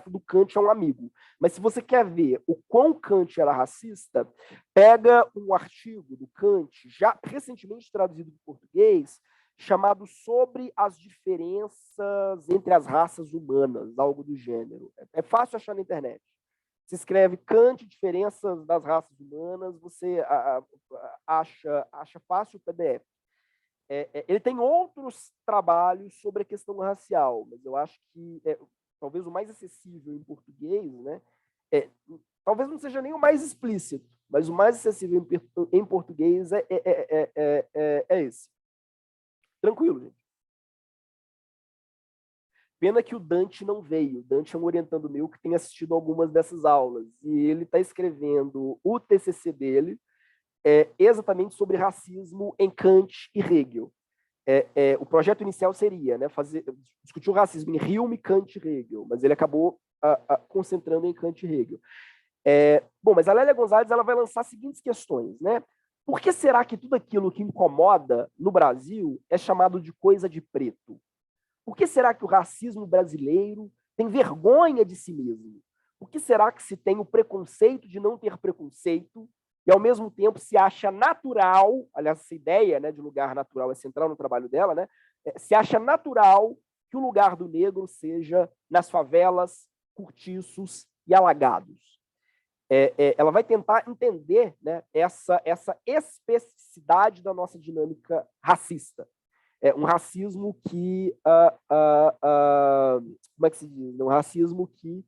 do Kant a um amigo. Mas se você quer ver o quão Kant era racista, pega um artigo do Kant, já recentemente traduzido para o português, chamado Sobre as Diferenças entre as Raças Humanas, algo do gênero. É fácil achar na internet. Se escreve Kant, Diferenças das Raças Humanas, você acha fácil o PDF. Ele tem outros trabalhos sobre a questão racial, mas eu acho que talvez o mais acessível em português, né? Talvez não seja nem o mais explícito, mas o mais acessível em português é esse. Tranquilo, gente. Pena que o Dante não veio. O Dante é um orientando meu que tem assistido algumas dessas aulas. E ele está escrevendo o TCC dele exatamente sobre racismo em Kant e Hegel. O projeto inicial seria, né, discutir o racismo em Hume, Kant e Hegel, mas ele acabou concentrando em Kant e Hegel. Bom, mas a Lélia Gonzalez ela vai lançar as seguintes questões, né? Por que será que tudo aquilo que incomoda no Brasil é chamado de coisa de preto? Por que será que o racismo brasileiro tem vergonha de si mesmo? Por que será que se tem o preconceito de não ter preconceito e, ao mesmo tempo, se acha natural, aliás, essa ideia, né, de lugar natural é central no trabalho dela, né, se acha natural que o lugar do negro seja nas favelas, cortiços e alagados. Ela vai tentar entender, né, essa especificidade da nossa dinâmica racista. Um racismo que como é que se diz? Um racismo que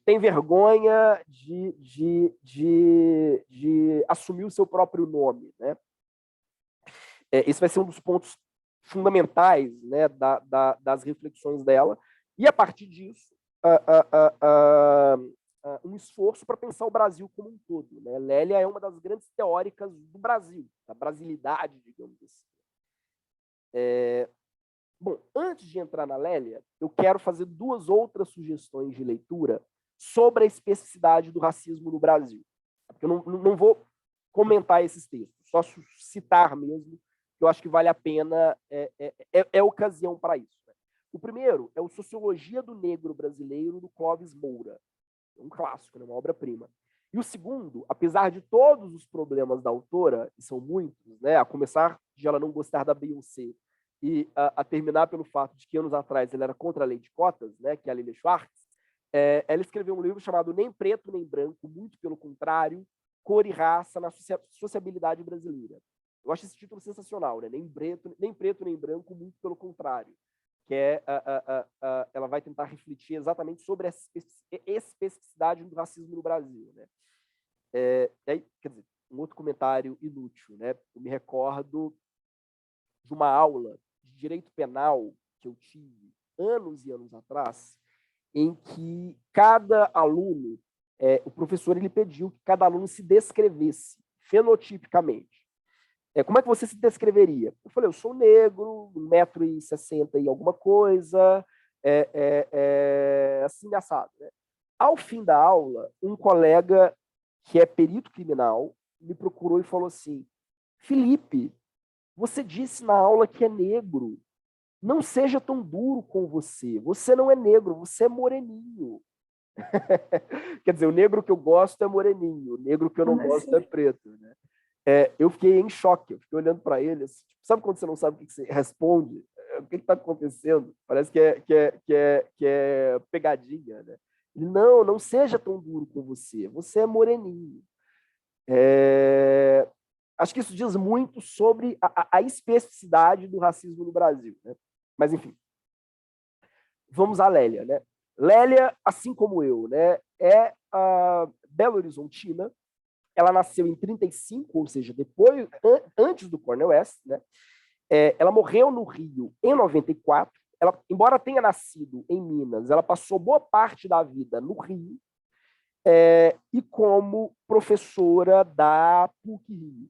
tem vergonha de assumir o seu próprio nome, né? Esse vai ser um dos pontos fundamentais, né, das reflexões dela, e a partir disso um esforço para pensar o Brasil como um todo, né? Lélia é uma das grandes teóricas do Brasil, da brasilidade, digamos assim. Bom, antes de entrar na Lélia, eu quero fazer duas outras sugestões de leitura sobre a especificidade do racismo no Brasil. Porque eu não vou comentar esses textos, só citar mesmo, que eu acho que vale a pena, ocasião para isso. Né? O primeiro é o Sociologia do Negro Brasileiro, do Clóvis Moura. É um clássico, né? Uma obra-prima. E o segundo, apesar de todos os problemas da autora, que são muitos, né? A começar de ela não gostar da Beyoncé, e a terminar pelo fato de que anos atrás ela era contra a lei de cotas, né, que é a Lilia Schwartz, ela escreveu um livro chamado Nem Preto Nem Branco, muito pelo contrário, Cor e Raça na Sociabilidade Brasileira. Eu acho esse título sensacional, né? Nem preto nem branco, muito pelo contrário, que ela vai tentar refletir exatamente sobre a especificidade do racismo no Brasil, né? Quer dizer, um outro comentário inútil, né? Eu me recordo de uma aula de direito penal que eu tive anos e anos atrás, em que cada aluno, o professor ele pediu que cada aluno se descrevesse fenotipicamente. Como é que você se descreveria? Eu falei, eu sou negro, 1,60 m e alguma coisa, assim, assado. Né? Ao fim da aula, um colega que é perito criminal me procurou e falou assim, Felipe, você disse na aula que é negro, não seja tão duro com você, você não é negro, você é moreninho. Quer dizer, o negro que eu gosto é moreninho, o negro que eu não gosto é preto. Né? Eu fiquei em choque, eu fiquei olhando para ele, assim, tipo, sabe quando você não sabe o que você responde? O que está acontecendo? Parece que é pegadinha. Né? Ele, não seja tão duro com você, você é moreninho. Acho que isso diz muito sobre a especificidade do racismo no Brasil. Né? Mas, enfim, vamos à Lélia. Né? Lélia, assim como eu, né, é Belo Horizontina. Ela nasceu em 35, ou seja, depois, antes do Cornel West. Né? Ela morreu no Rio em 94. Ela, embora tenha nascido em Minas, ela passou boa parte da vida no Rio e como professora da PUC-Rio.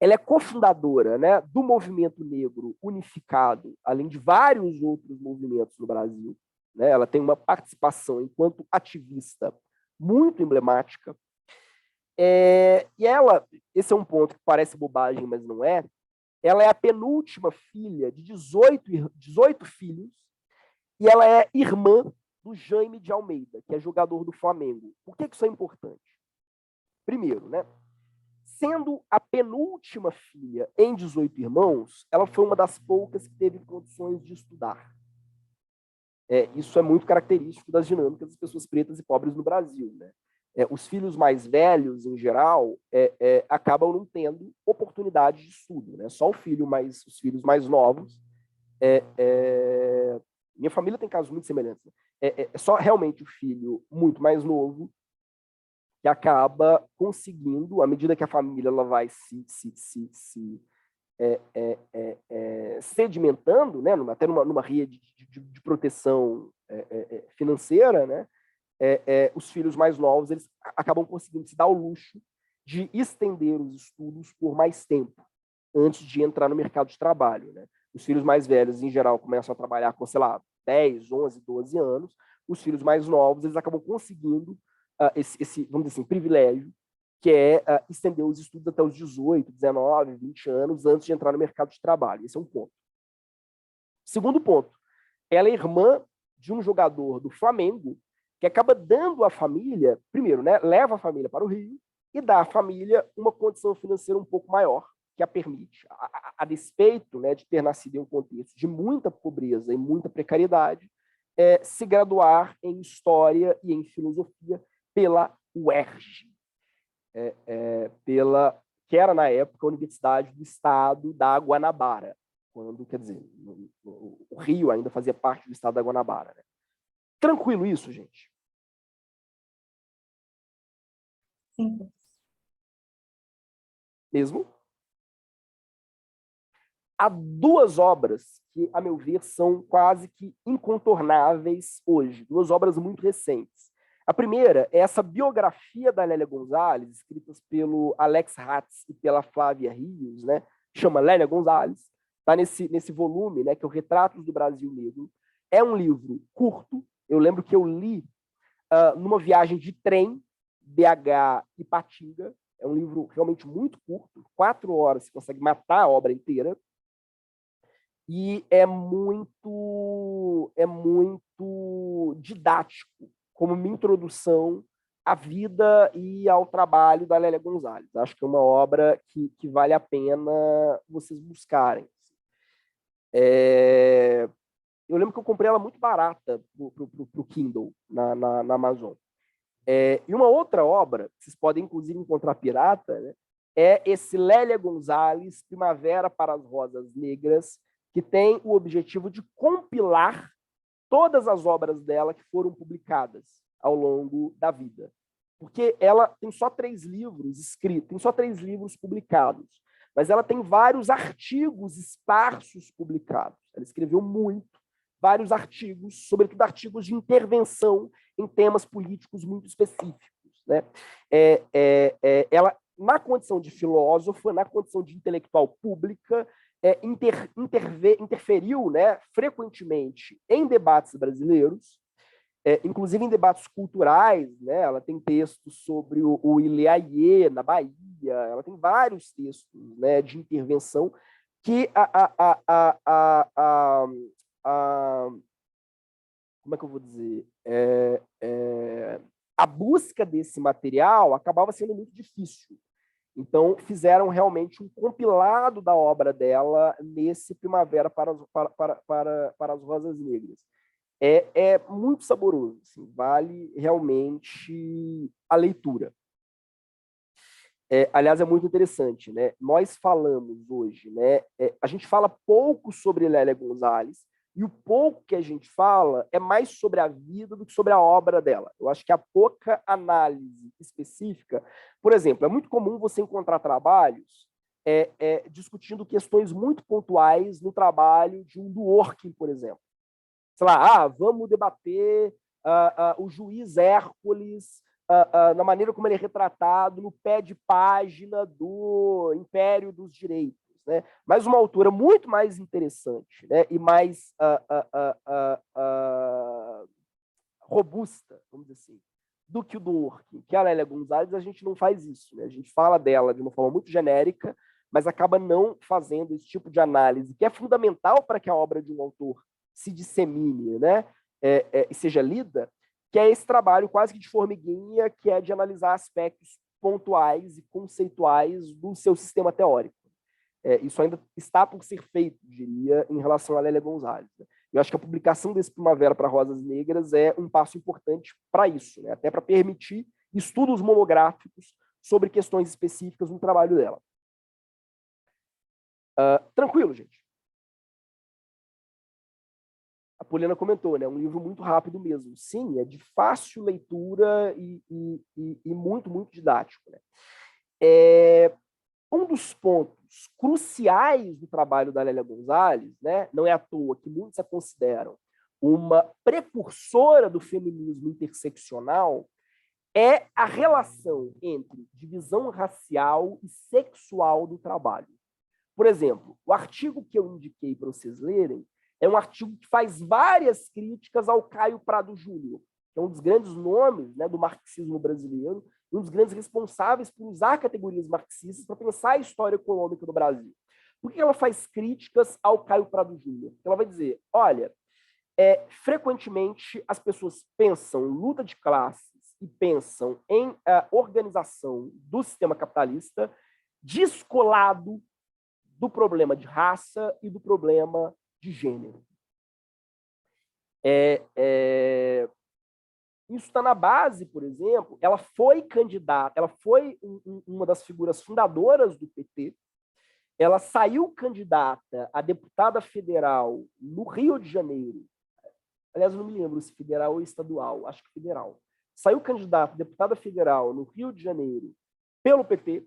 Ela é cofundadora, né, do Movimento Negro Unificado, além de vários outros movimentos no Brasil. Né? Ela tem uma participação enquanto ativista muito emblemática. E ela, esse é um ponto que parece bobagem, mas não é, ela é a penúltima filha de 18 filhos e ela é irmã do Jaime de Almeida, que é jogador do Flamengo. Por que isso é importante? Primeiro, né? Sendo a penúltima filha em 18 irmãos, ela foi uma das poucas que teve condições de estudar. Isso é muito característico das dinâmicas das pessoas pretas e pobres no Brasil. Né? Os filhos mais velhos, em geral, acabam não tendo oportunidade de estudo. Né? Só os filhos mais novos. Minha família tem casos muito semelhantes. Né? É só realmente o filho muito mais novo que acaba conseguindo, à medida que a família ela vai se sedimentando, né, até numa rede de proteção financeira, né, os filhos mais novos eles acabam conseguindo se dar o luxo de estender os estudos por mais tempo, antes de entrar no mercado de trabalho. Né? Os filhos mais velhos, em geral, começam a trabalhar com, sei lá, 10, 11, 12 anos. Os filhos mais novos eles acabam conseguindo esse, vamos dizer assim, privilégio, que é estender os estudos até os 18, 19, 20 anos antes de entrar no mercado de trabalho. Esse é um ponto. Segundo ponto, ela é irmã de um jogador do Flamengo que acaba dando à família, primeiro, né, leva a família para o Rio e dá à família uma condição financeira um pouco maior, que a permite, a despeito, né, de ter nascido em um contexto de muita pobreza e muita precariedade, se graduar em História e em Filosofia pela UERJ, que era, na época, a Universidade do Estado da Guanabara, quando, quer dizer, o Rio ainda fazia parte do Estado da Guanabara. Né? Tranquilo isso, gente? Sim. Mesmo? Há duas obras que, a meu ver, são quase que incontornáveis hoje, duas obras muito recentes. A primeira é essa biografia da Lélia Gonzalez, escrita pelo Alex Hatz e pela Flávia Rios, né? Chama Lélia Gonzalez, está nesse volume, né, que é o Retratos do Brasil Negro. É um livro curto, eu lembro que eu li numa viagem de trem, BH e Patinga. É um livro realmente muito curto, 4 horas você consegue matar a obra inteira. E é muito didático, como uma introdução à vida e ao trabalho da Lélia Gonzalez. Acho que é uma obra que vale a pena vocês buscarem. Eu lembro que eu comprei ela muito barata para o Kindle na Amazon. E uma outra obra, que vocês podem inclusive encontrar pirata, né, é esse Lélia Gonzalez, Primavera para as Rosas Negras, que tem o objetivo de compilar todas as obras dela que foram publicadas ao longo da vida. Porque ela tem só 3 livros escritos, tem só 3 livros publicados. mas ela tem vários artigos esparsos publicados. Ela escreveu muito, vários artigos, sobretudo artigos de intervenção em temas políticos muito específicos, né? Ela, na condição de filósofa, na condição de intelectual pública, interferiu, né, frequentemente em debates brasileiros, inclusive em debates culturais, né? Ela tem textos sobre o Ilê na Bahia, ela tem vários textos, né, de intervenção que como é que eu vou dizer? A busca desse material acabava sendo muito difícil. Então, fizeram realmente um compilado da obra dela nesse Primavera para as Rosas Negras. É muito saboroso, assim, vale realmente a leitura. Aliás, é muito interessante, né? Nós falamos hoje, né? A gente fala pouco sobre Lélia Gonzalez, e o pouco que a gente fala é mais sobre a vida do que sobre a obra dela. Eu acho que há pouca análise específica. Por exemplo, é muito comum você encontrar trabalhos discutindo questões muito pontuais no trabalho de um Dworkin, por exemplo. Sei lá, vamos debater o juiz Hércules na maneira como ele é retratado no pé de página do Império dos Direitos, né? Mas uma autora muito mais interessante, né? E mais robusta, vamos dizer assim, do que o Dworkin, que a Lélia Gonzalez. A gente não faz isso, né? A gente fala dela de uma forma muito genérica, mas acaba não fazendo esse tipo de análise, que é fundamental para que a obra de um autor se dissemine, né? E seja lida, que é esse trabalho quase que de formiguinha, que é de analisar aspectos pontuais e conceituais do seu sistema teórico. Isso ainda está por ser feito, diria, em relação a Lélia Gonzalez, né? Eu acho que a publicação desse Primavera para Rosas Negras é um passo importante para isso, né? Até para permitir estudos monográficos sobre questões específicas no trabalho dela. Tranquilo, gente? A Poliana comentou, né? Um livro muito rápido mesmo. Sim, é de fácil leitura e muito, muito didático, né? Um dos pontos cruciais do trabalho da Lélia Gonzalez, né? Não é à toa que muitos a consideram uma precursora do feminismo interseccional, é a relação entre divisão racial e sexual do trabalho. Por exemplo, o artigo que eu indiquei para vocês lerem é um artigo que faz várias críticas ao Caio Prado Júnior, que é um dos grandes nomes, né, do marxismo brasileiro, um dos grandes responsáveis por usar categorias marxistas para pensar a história econômica do Brasil. Por que ela faz críticas ao Caio Prado Júnior? Ela vai dizer, olha, frequentemente as pessoas pensam luta de classes e pensam em organização do sistema capitalista descolado do problema de raça e do problema de gênero. Isso está na base, por exemplo, ela foi candidata, ela foi uma das figuras fundadoras do PT, ela saiu candidata a deputada federal no Rio de Janeiro, aliás, eu não me lembro se federal ou estadual, acho que federal, saiu candidata a deputada federal no Rio de Janeiro pelo PT,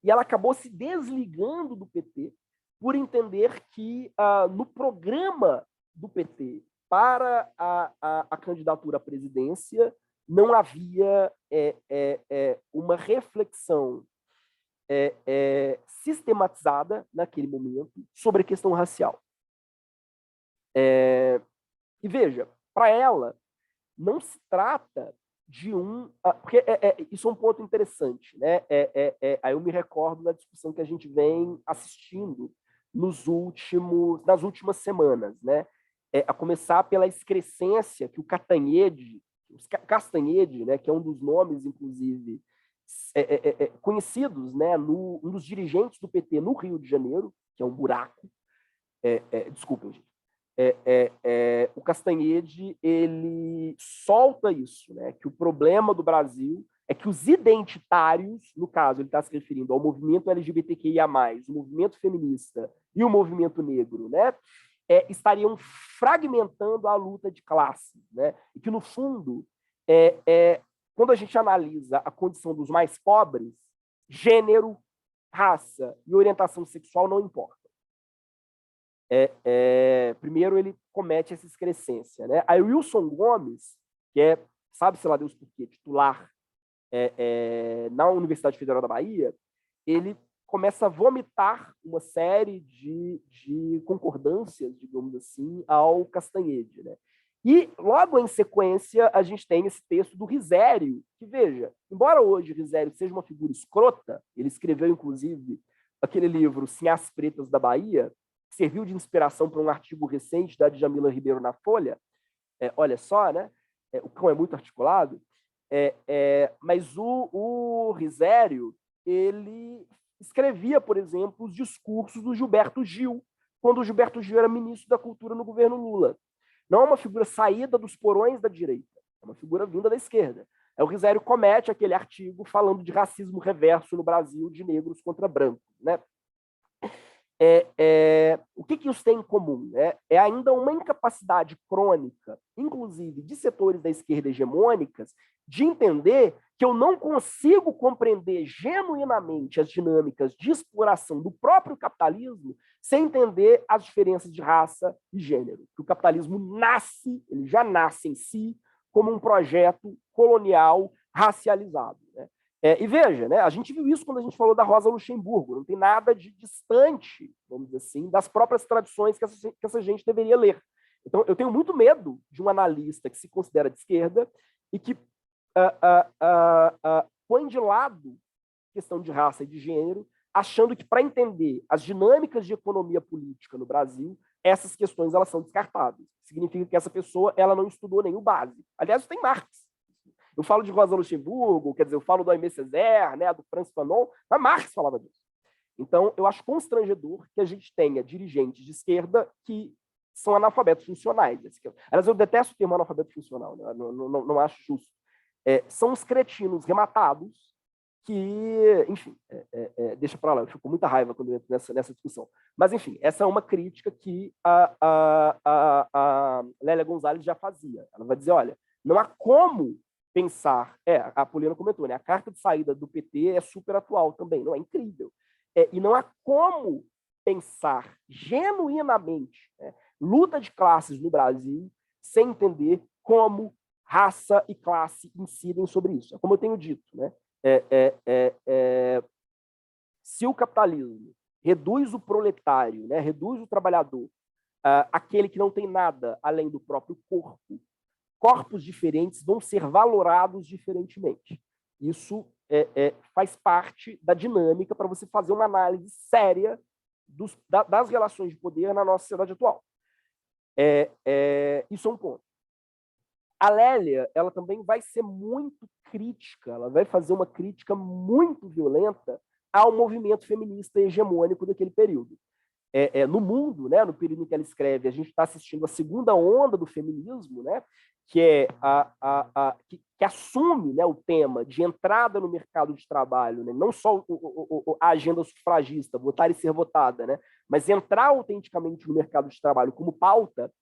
e ela acabou se desligando do PT por entender que no programa do PT para a candidatura à presidência não havia uma reflexão sistematizada naquele momento sobre a questão racial. E veja, para ela, não se trata de porque isso é um ponto interessante, né? Aí eu me recordo da discussão que a gente vem assistindo nas últimas semanas, né? A começar pela excrescência que o Castanhede, né, que é um dos nomes, inclusive, conhecidos, né, um dos dirigentes do PT no Rio de Janeiro, que é um buraco. Desculpem, gente. O Castanhede, ele solta isso, né, que o problema do Brasil é que os identitários, no caso, ele está se referindo ao movimento LGBTQIA+, o movimento feminista e o movimento negro, né, estariam fragmentando a luta de classes, né, e que, no fundo, quando a gente analisa a condição dos mais pobres, gênero raça e orientação sexual não importam. Primeiro, ele comete essa excrescência, né? Aí Wilson Gomes, que é, sabe-se lá Deus por quê, titular na Universidade Federal da Bahia, ele começa a vomitar uma série de concordâncias, digamos assim, ao Castanhede, né? E, logo em sequência, a gente tem esse texto do Risério, que, veja, embora hoje Risério seja uma figura escrota, ele escreveu, inclusive, aquele livro Sim as Pretas da Bahia, que serviu de inspiração para um artigo recente da Djamila Ribeiro na Folha. Olha só, né? O cão é muito articulado. Mas o Risério, ele escrevia, por exemplo, os discursos do Gilberto Gil, quando o Gilberto Gil era ministro da Cultura no governo Lula. Não é uma figura saída dos porões da direita, é uma figura vinda da esquerda. O Risério comete aquele artigo falando de racismo reverso no Brasil de negros contra brancos, né? O que isso tem em comum? É ainda uma incapacidade crônica, inclusive de setores da esquerda hegemônicas, de entender que eu não consigo compreender genuinamente as dinâmicas de exploração do próprio capitalismo sem entender as diferenças de raça e gênero. Que o capitalismo nasce, ele já nasce em si, como um projeto colonial racializado, né? E veja, né, a gente viu isso quando a gente falou da Rosa Luxemburgo, não tem nada de distante, vamos dizer assim, das próprias tradições que essa gente deveria ler. Então, eu tenho muito medo de um analista que se considera de esquerda e que põe de lado a questão de raça e de gênero, achando que para entender as dinâmicas de economia política no Brasil, essas questões elas são descartáveis. Significa que essa pessoa ela não estudou nem o básico. Aliás, tem Marx. Eu falo de Rosa Luxemburgo, quer dizer, eu falo do Aimé Césaire, né, do Franz Fanon, mas Marx falava disso. Então, eu acho constrangedor que a gente tenha dirigentes de esquerda que são analfabetos funcionais. Aliás, eu detesto o termo analfabeto funcional, né? Não acho justo. São os cretinos rematados que, enfim, deixa para lá, eu fico com muita raiva quando eu entro nessa discussão. Mas, enfim, essa é uma crítica que a Lélia Gonzalez já fazia. Ela vai dizer, olha, não há como pensar, a Poliana comentou, né? A carta de saída do PT é super atual também, não é incrível. E não há como pensar genuinamente, né, luta de classes no Brasil sem entender como raça e classe incidem sobre isso. Como eu tenho dito, né? Se o capitalismo reduz o proletário, né, reduz o trabalhador, aquele que não tem nada além do próprio corpo, corpos diferentes vão ser valorados diferentemente. Isso faz parte da dinâmica para você fazer uma análise séria das relações de poder na nossa sociedade atual. Isso é um ponto. A Lélia, ela também vai ser muito crítica, ela vai fazer uma crítica muito violenta ao movimento feminista hegemônico daquele período. No mundo, né, no período em que ela escreve, a gente está assistindo a segunda onda do feminismo, né, que que assume, né, o tema de entrada no mercado de trabalho, né, não só a agenda sufragista, votar e ser votada, né, mas entrar autenticamente no mercado de trabalho como pauta.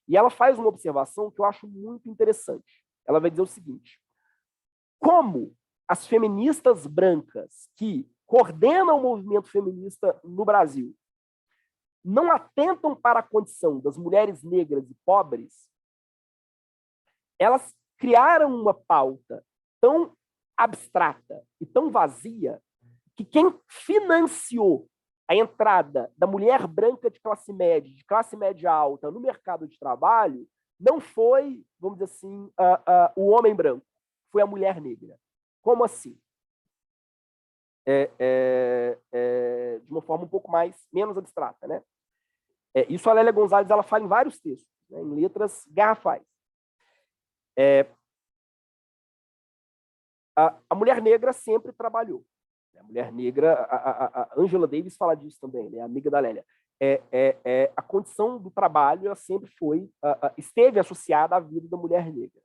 E ela faz uma observação que eu acho muito interessante. Ela vai dizer o seguinte: como as feministas brancas que coordenam o movimento feminista no Brasil não atentam para a condição das mulheres negras e pobres, elas criaram uma pauta tão abstrata e tão vazia que quem financiou a entrada da mulher branca de classe média alta no mercado de trabalho não foi, vamos dizer assim, o homem branco, foi a mulher negra. Como assim? De uma forma um pouco menos abstrata, né? Isso a Lélia Gonzalez ela fala em vários textos, né, em letras garrafais. A mulher negra sempre trabalhou. A mulher negra, a Angela Davis fala disso também, né, amiga da Lélia. A condição do trabalho ela sempre esteve associada à vida da mulher negra.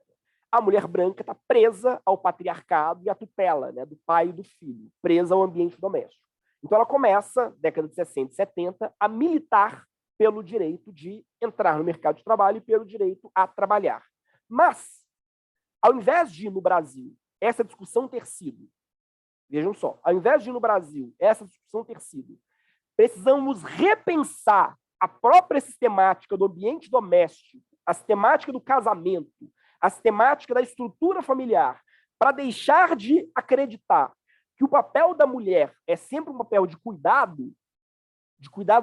A mulher branca está presa ao patriarcado e à tutela, né, do pai e do filho, presa ao ambiente doméstico. Então ela começa, década de 60 e 70, a militar pelo direito de entrar no mercado de trabalho e pelo direito a trabalhar. Mas, ao invés de, no Brasil, essa discussão ter sido Vejam só, ao invés de no Brasil essa discussão ter sido precisamos repensar a própria sistemática do ambiente doméstico, a sistemática do casamento, a sistemática da estrutura familiar, para deixar de acreditar que o papel da mulher é sempre um papel de cuidado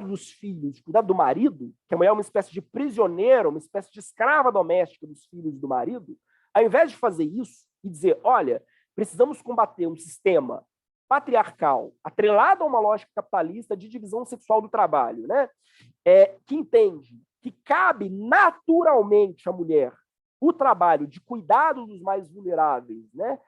dos filhos, de cuidado do marido, que a mulher é uma espécie de prisioneira, uma espécie de escrava doméstica dos filhos e do marido, ao invés de fazer isso e dizer, olha, precisamos combater um sistema patriarcal, atrelado a uma lógica capitalista de divisão sexual do trabalho, né? Que entende que cabe naturalmente à mulher o trabalho de cuidado dos mais vulneráveis, né?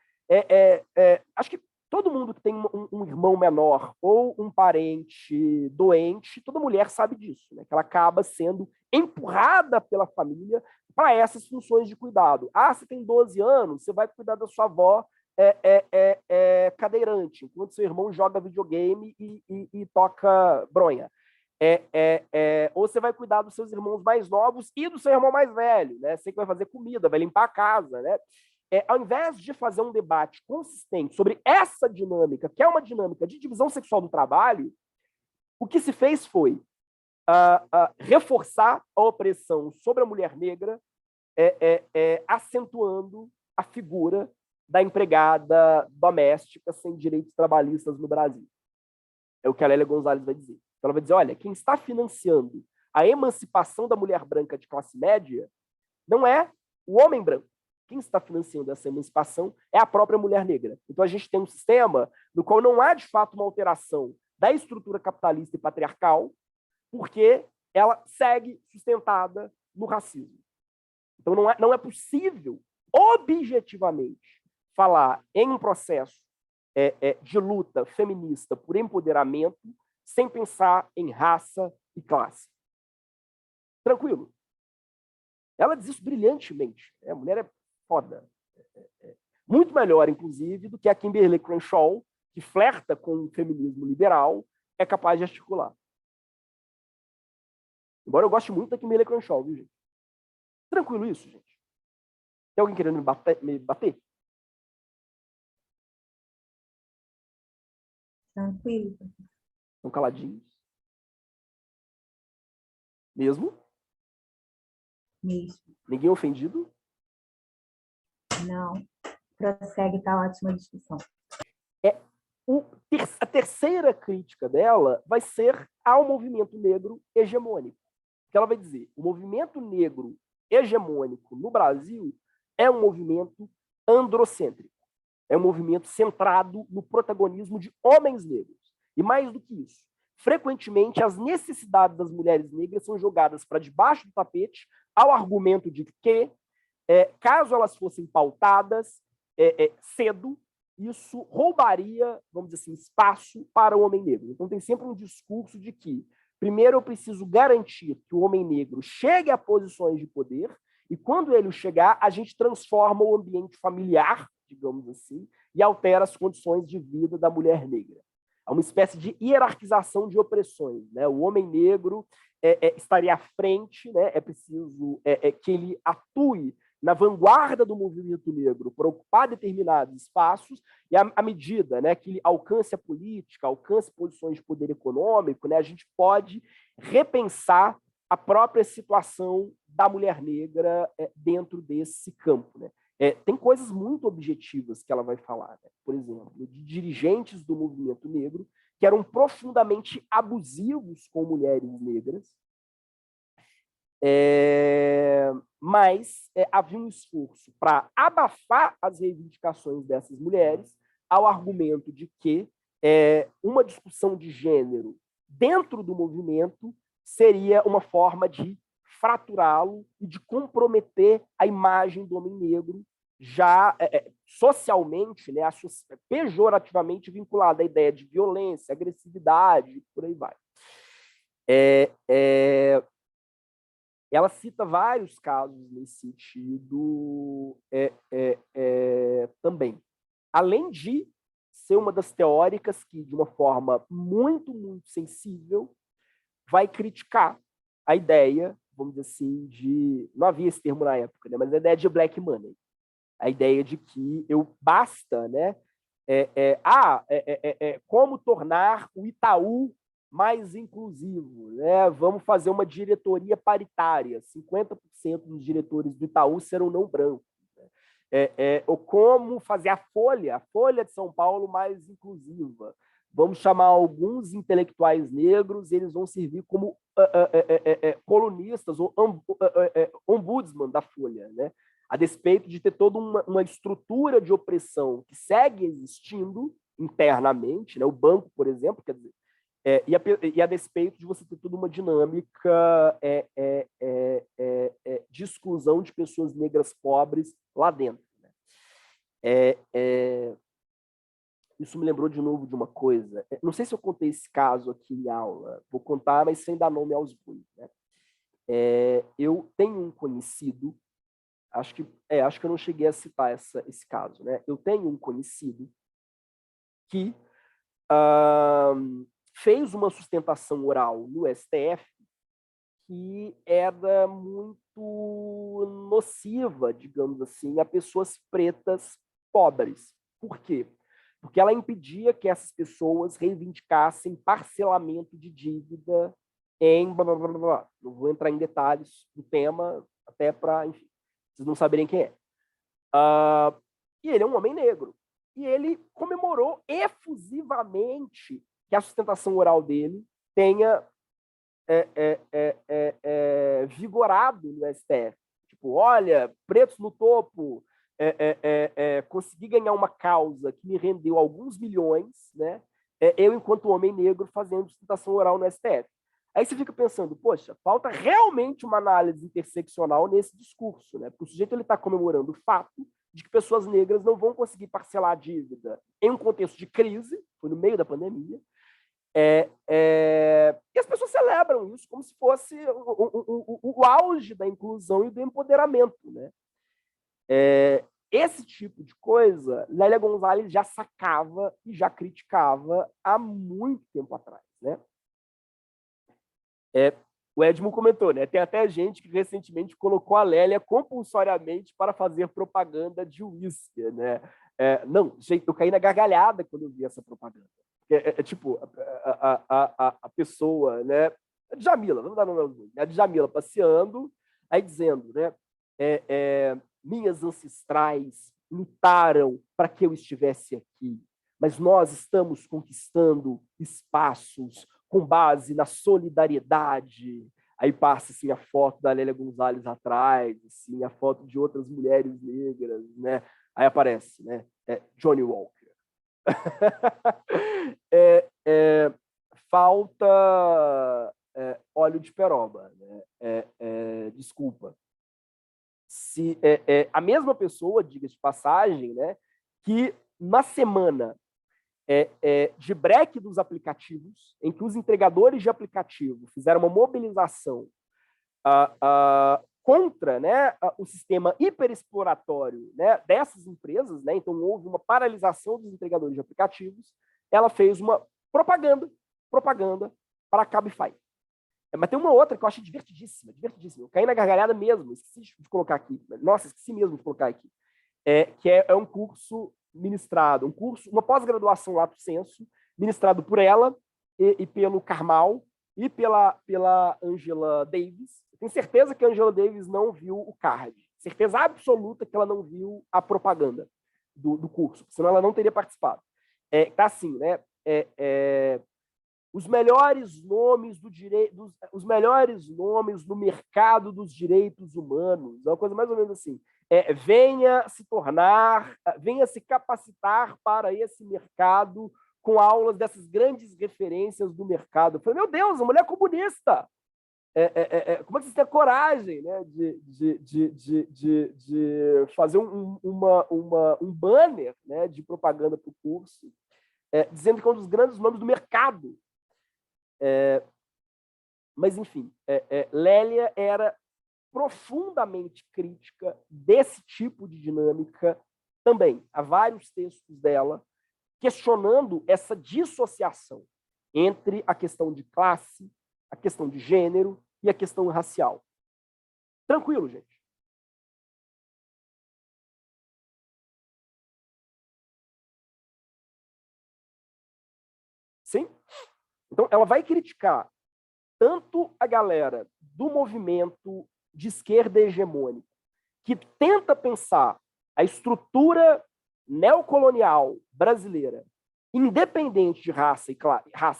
Acho que todo mundo que tem um irmão menor ou um parente doente, toda mulher sabe disso, né? Que ela acaba sendo empurrada pela família para essas funções de cuidado. Ah, você tem 12 anos, você vai cuidar da sua avó cadeirante, enquanto seu irmão joga videogame e toca bronha. Ou você vai cuidar dos seus irmãos mais novos e do seu irmão mais velho, né? Você que vai fazer comida, vai limpar a casa, né? Ao invés de fazer um debate consistente sobre essa dinâmica, que é uma dinâmica de divisão sexual do trabalho, o que se fez foi reforçar a opressão sobre a mulher negra, acentuando a figura da empregada doméstica sem direitos trabalhistas no Brasil. É o que a Lélia Gonzalez vai dizer. Ela vai dizer, olha, quem está financiando a emancipação da mulher branca de classe média não é o homem branco. Quem está financiando essa emancipação é a própria mulher negra. Então, a gente tem um sistema no qual não há, de fato, uma alteração da estrutura capitalista e patriarcal, porque ela segue sustentada no racismo. Então, não é possível, objetivamente, falar em um processo de luta feminista por empoderamento sem pensar em raça e classe. Tranquilo. Ela diz isso brilhantemente. A mulher é foda. Muito melhor, inclusive, do que a Kimberly Crenshaw, que flerta com o feminismo liberal, é capaz de articular. Embora eu goste muito da Kimberly Crenshaw, viu, gente? Tranquilo isso, gente? Tem alguém querendo me bater? Tranquilo. Estão caladinhos? Mesmo? Mesmo. Ninguém ofendido? Não. Prossegue, tá ótima a discussão. A terceira crítica dela vai ser ao movimento negro hegemônico. Que ela vai dizer, o movimento negro hegemônico no Brasil é um movimento androcêntrico. É um movimento centrado no protagonismo de homens negros. E mais do que isso, frequentemente as necessidades das mulheres negras são jogadas para debaixo do tapete ao argumento de que, caso elas fossem pautadas cedo, isso roubaria, vamos dizer assim, espaço para o homem negro. Então tem sempre um discurso de que, primeiro eu preciso garantir que o homem negro chegue a posições de poder, e quando ele chegar, a gente transforma o ambiente familiar, digamos assim, e altera as condições de vida da mulher negra. É uma espécie de hierarquização de opressões, né? O homem negro estaria à frente, né? É preciso que ele atue na vanguarda do movimento negro para ocupar determinados espaços, e à medida, né, que ele alcance a política, alcance posições de poder econômico, né, a gente pode repensar a própria situação da mulher negra dentro desse campo, né? Tem coisas muito objetivas que ela vai falar, né? Por exemplo, de dirigentes do movimento negro que eram profundamente abusivos com mulheres negras, mas havia um esforço para abafar as reivindicações dessas mulheres ao argumento de que uma discussão de gênero dentro do movimento seria uma forma de fraturá-lo e de comprometer a imagem do homem negro, já socialmente, né, pejorativamente vinculada à ideia de violência, agressividade, por aí vai. Ela cita vários casos nesse sentido também. Além de ser uma das teóricas que, de uma forma muito, muito sensível, vai criticar a ideia, vamos dizer assim, de... Não havia esse termo na época, né? Mas a ideia de black money. A ideia de que basta, né, Como tornar o Itaú mais inclusivo, né? Vamos fazer uma diretoria paritária, 50% dos diretores do Itaú serão não brancos. Ou como fazer a Folha de São Paulo mais inclusiva. Vamos chamar alguns intelectuais negros, eles vão servir como colunistas ou ombudsman da Folha, né? A despeito de ter toda uma estrutura de opressão que segue existindo internamente, né? O banco, por exemplo, quer dizer, e a despeito de você ter toda uma dinâmica de exclusão de pessoas negras pobres lá dentro. Né? Isso me lembrou de novo de uma coisa. Não sei se eu contei esse caso aqui em aula, vou contar, mas sem dar nome aos bois. Né? Eu tenho um conhecido, acho que eu não cheguei a citar esse caso. Né? Eu tenho um conhecido que fez uma sustentação oral no STF que era muito nociva, digamos assim, a pessoas pretas pobres. Por quê? Porque ela impedia que essas pessoas reivindicassem parcelamento de dívida em... Blá, blá, blá, blá. Não vou entrar em detalhes do tema, até para, enfim, vocês não saberem quem é. E ele é um homem negro. E ele comemorou efusivamente que a sustentação oral dele tenha vigorado no STF. Tipo, olha, pretos no topo, consegui ganhar uma causa que me rendeu alguns milhões, né? Eu, enquanto homem negro, fazendo sustentação oral no STF. Aí você fica pensando, poxa, falta realmente uma análise interseccional nesse discurso, né? Porque o sujeito está comemorando o fato de que pessoas negras não vão conseguir parcelar a dívida em um contexto de crise, foi no meio da pandemia, e as pessoas celebram isso como se fosse o auge da inclusão e do empoderamento. Né? Esse tipo de coisa, Lélia Gonzalez já sacava e já criticava há muito tempo atrás. Né? O Edmo comentou, né? Tem até gente que recentemente colocou a Lélia compulsoriamente para fazer propaganda de uísque. Né? Não, gente, eu caí na gargalhada quando eu vi essa propaganda. Tipo, a pessoa, né? A Djamila, vamos dar nome aos dois. A Djamila passeando, aí dizendo, né? Minhas ancestrais lutaram para que eu estivesse aqui, mas nós estamos conquistando espaços com base na solidariedade. Aí passa assim, a foto da Lélia Gonzalez atrás, assim, a foto de outras mulheres negras, né? Aí aparece, né? Johnny Walker. Falta óleo de peroba. Né? Desculpa. A mesma pessoa, diga-se de passagem, né, que na semana de break dos aplicativos, em que os entregadores de aplicativo fizeram uma mobilização contra, né, o sistema hiperexploratório, né, dessas empresas, né, então houve uma paralisação dos entregadores de aplicativos, ela fez uma propaganda para a Cabify. Mas tem uma outra que eu achei divertidíssima. Eu caí na gargalhada mesmo, esqueci de colocar aqui. Nossa, esqueci mesmo de colocar aqui. Que é um curso ministrado, uma pós-graduação lato sensu, ministrado por ela e pelo Karmal e pela Angela Davis. Eu tenho certeza que a Angela Davis não viu o card. Certeza absoluta que ela não viu a propaganda do curso, senão ela não teria participado. Tá assim, né? Os melhores nomes os melhores nomes no mercado dos direitos humanos. É uma coisa mais ou menos assim. Venha se capacitar para esse mercado com aulas dessas grandes referências do mercado. Eu falei, meu Deus, a mulher comunista! Como é que você tem a coragem, né, de fazer um banner, né, de propaganda para o curso, dizendo que é um dos grandes nomes do mercado? Mas, enfim, Lélia era profundamente crítica desse tipo de dinâmica também. Há vários textos dela questionando essa dissociação entre a questão de classe, a questão de gênero e a questão racial. Tranquilo, gente. Então, ela vai criticar tanto a galera do movimento de esquerda hegemônica, que tenta pensar a estrutura neocolonial brasileira, independente de raça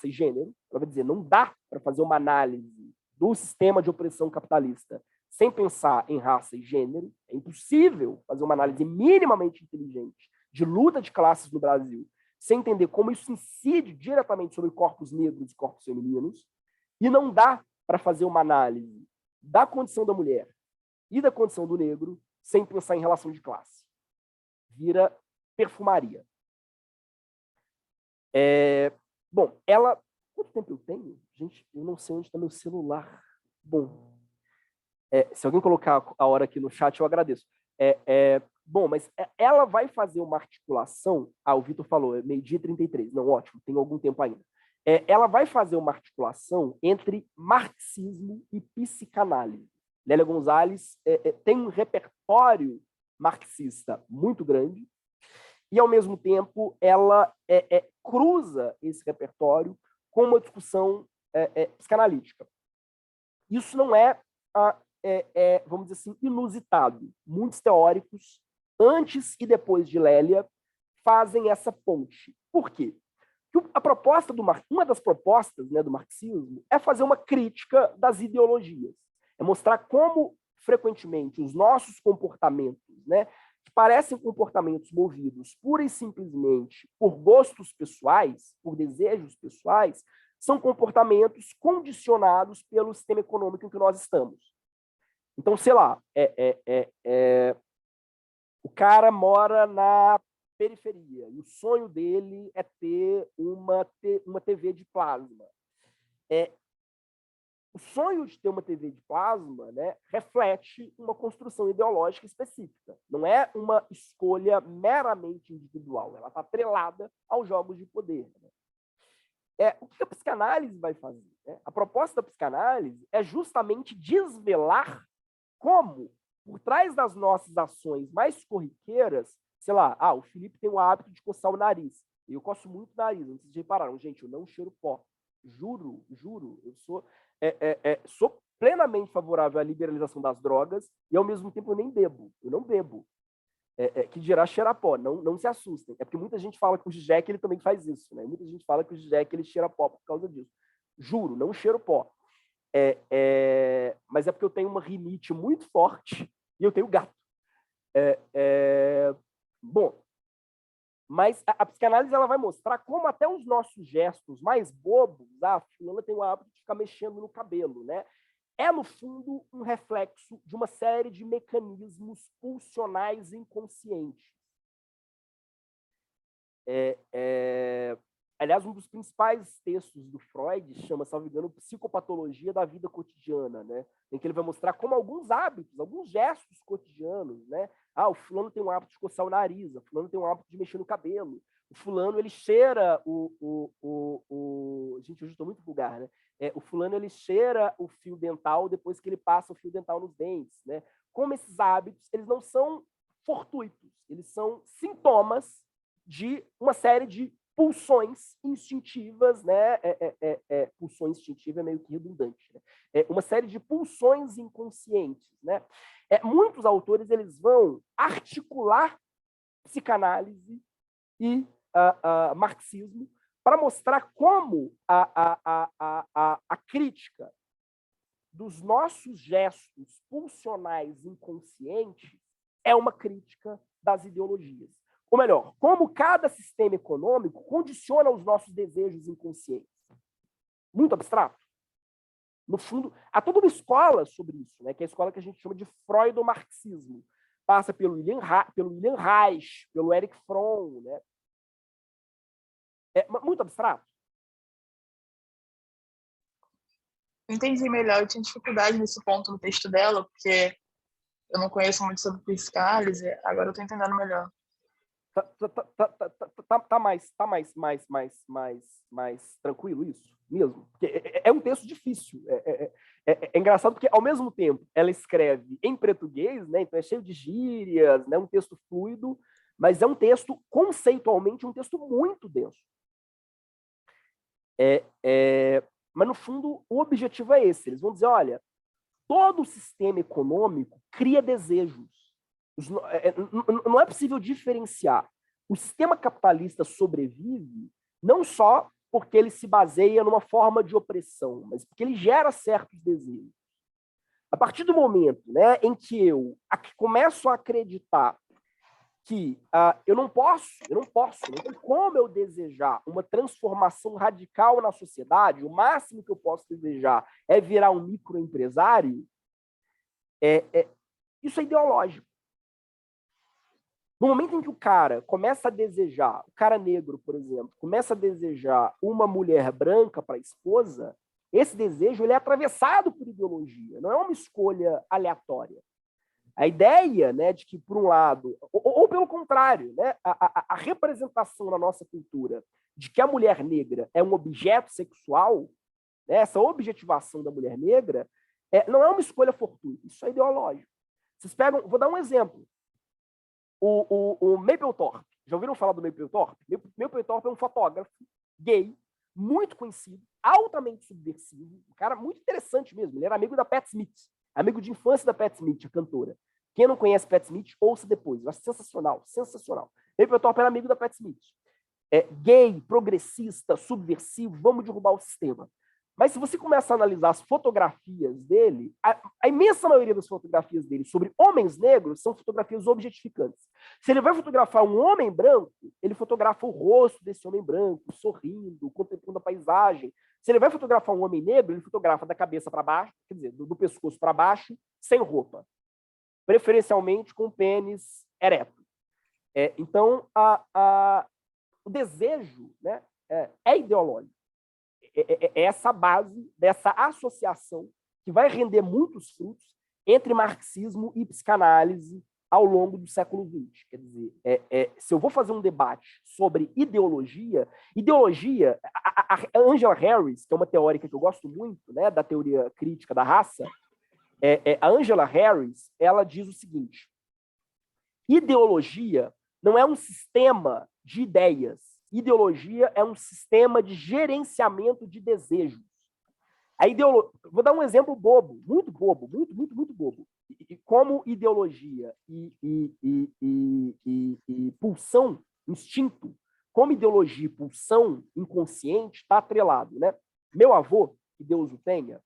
e gênero. Ela vai dizer, não dá para fazer uma análise do sistema de opressão capitalista sem pensar em raça e gênero. É impossível fazer uma análise minimamente inteligente de luta de classes no Brasil sem entender como isso incide diretamente sobre corpos negros e corpos femininos. E não dá para fazer uma análise da condição da mulher e da condição do negro sem pensar em relação de classe. Vira perfumaria. Bom, ela... Quanto tempo eu tenho? Gente, eu não sei onde está meu celular. Bom, se alguém colocar a hora aqui no chat, eu agradeço. Bom, mas ela vai fazer uma articulação... o Vitor falou, é 12h33. Não, ótimo, tem algum tempo ainda. Ela vai fazer uma articulação entre marxismo e psicanálise. Lélia Gonzalez tem um repertório marxista muito grande e, ao mesmo tempo, ela cruza esse repertório com uma discussão psicanalítica. Isso não vamos dizer assim, inusitado. Muitos teóricos, antes e depois de Lélia, fazem essa ponte. Por quê? Uma das propostas, né, do marxismo é fazer uma crítica das ideologias. É mostrar como, frequentemente, os nossos comportamentos, né, que parecem comportamentos movidos pura e simplesmente por gostos pessoais, por desejos pessoais, são comportamentos condicionados pelo sistema econômico em que nós estamos. Então, sei lá, o cara mora na periferia e o sonho dele é ter uma TV de plasma. O sonho de ter uma TV de plasma, né, reflete uma construção ideológica específica. Não é uma escolha meramente individual. Ela está atrelada aos jogos de poder. Né? O que a psicanálise vai fazer? Né? A proposta da psicanálise é justamente desvelar como, por trás das nossas ações mais corriqueiras, sei lá, o Felipe tem o hábito de coçar o nariz. Eu coço muito o nariz, não sei se vocês repararam. Gente, eu não cheiro pó. Juro, eu sou plenamente favorável à liberalização das drogas e, ao mesmo tempo, eu não bebo. Que dirá cheirar pó, não se assustem. É porque muita gente fala que o Zizek ele também faz isso, né? Muita gente fala que o Zizek ele cheira pó por causa disso. Juro, não cheiro pó. Mas é porque eu tenho uma rinite muito forte e eu tenho gato. Bom, mas a psicanálise ela vai mostrar como até os nossos gestos mais bobos, a fulana tem o hábito de ficar mexendo no cabelo, né? É, no fundo, um reflexo de uma série de mecanismos pulsionais inconscientes. Aliás, um dos principais textos do Freud chama, salvo engano, Psicopatologia da Vida Cotidiana, né? Em que ele vai mostrar como alguns hábitos, alguns gestos cotidianos, né? O fulano tem um hábito de coçar o nariz, o fulano tem um hábito de mexer no cabelo, o fulano ele cheira Gente, hoje eu estou muito vulgar, né? O fulano ele cheira o fio dental depois que ele passa o fio dental nos dentes, né? Como esses hábitos, eles não são fortuitos, eles são sintomas de uma série de pulsões instintivas, né? Pulsão instintiva é meio que redundante, né? Uma série de pulsões inconscientes, né? Muitos autores eles vão articular psicanálise e marxismo para mostrar como a crítica dos nossos gestos pulsionais inconscientes é uma crítica das ideologias. Ou melhor, como cada sistema econômico condiciona os nossos desejos inconscientes. Muito abstrato. No fundo, há toda uma escola sobre isso, né, que é a escola que a gente chama de freudomarxismo. Passa pelo William Reich, pelo Erich Fromm. Né? Muito abstrato. Entendi melhor. Eu tinha dificuldade nesse ponto no texto dela, porque eu não conheço muito sobre psicanálise. Agora eu estou entendendo melhor. Tá mais tranquilo isso mesmo? Porque é um texto difícil. É engraçado porque, ao mesmo tempo, ela escreve em português, né? Então é cheio de gírias, né? Um texto fluido, mas é um texto, conceitualmente, um texto muito denso. Mas, no fundo, o objetivo é esse. Eles vão dizer, olha, todo o sistema econômico cria desejos. Não é possível diferenciar. O sistema capitalista sobrevive não só porque ele se baseia numa forma de opressão, mas porque ele gera certos desejos. A partir do momento, né, em que eu começo a acreditar que eu não tem como eu desejar uma transformação radical na sociedade, o máximo que eu posso desejar é virar um microempresário, isso é ideológico. No momento em que o cara começa a desejar, o cara negro, por exemplo, começa a desejar uma mulher branca para a esposa, esse desejo ele é atravessado por ideologia, não é uma escolha aleatória. A ideia, né, de que, por um lado, ou pelo contrário, né, a representação na nossa cultura de que a mulher negra é um objeto sexual, né, essa objetivação da mulher negra, não é uma escolha fortuita, isso é ideológico. Vocês pegam, vou dar um exemplo. O Mapplethorpe, já ouviram falar do Mapplethorpe? Mapplethorpe é um fotógrafo gay, muito conhecido, altamente subversivo, um cara muito interessante mesmo. Ele era amigo da Pat Smith, amigo de infância da Pat Smith, a cantora. Quem não conhece Pat Smith, ouça depois. Eu acho sensacional, sensacional. Mapplethorpe era amigo da Pat Smith. Gay, progressista, subversivo, vamos derrubar o sistema. Mas se você começa a analisar as fotografias dele, a imensa maioria das fotografias dele sobre homens negros são fotografias objetificantes. Se ele vai fotografar um homem branco, ele fotografa o rosto desse homem branco, sorrindo, contemplando a paisagem. Se ele vai fotografar um homem negro, ele fotografa da cabeça para baixo, quer dizer, do pescoço para baixo, sem roupa. Preferencialmente com o pênis ereto. Então, o desejo, né, é ideológico. É essa base dessa associação que vai render muitos frutos entre marxismo e psicanálise ao longo do século XX. Quer dizer, se eu vou fazer um debate sobre ideologia, a Angela Harris, que é uma teórica que eu gosto muito, né, da teoria crítica da raça, a Angela Harris, ela diz o seguinte: ideologia não é um sistema de ideias. Ideologia é um sistema de gerenciamento de desejos. Vou dar um exemplo bobo, muito bobo, muito bobo. Como ideologia e pulsão, instinto, como ideologia e pulsão inconsciente está atrelado, né? Meu avô, que Deus o tenha,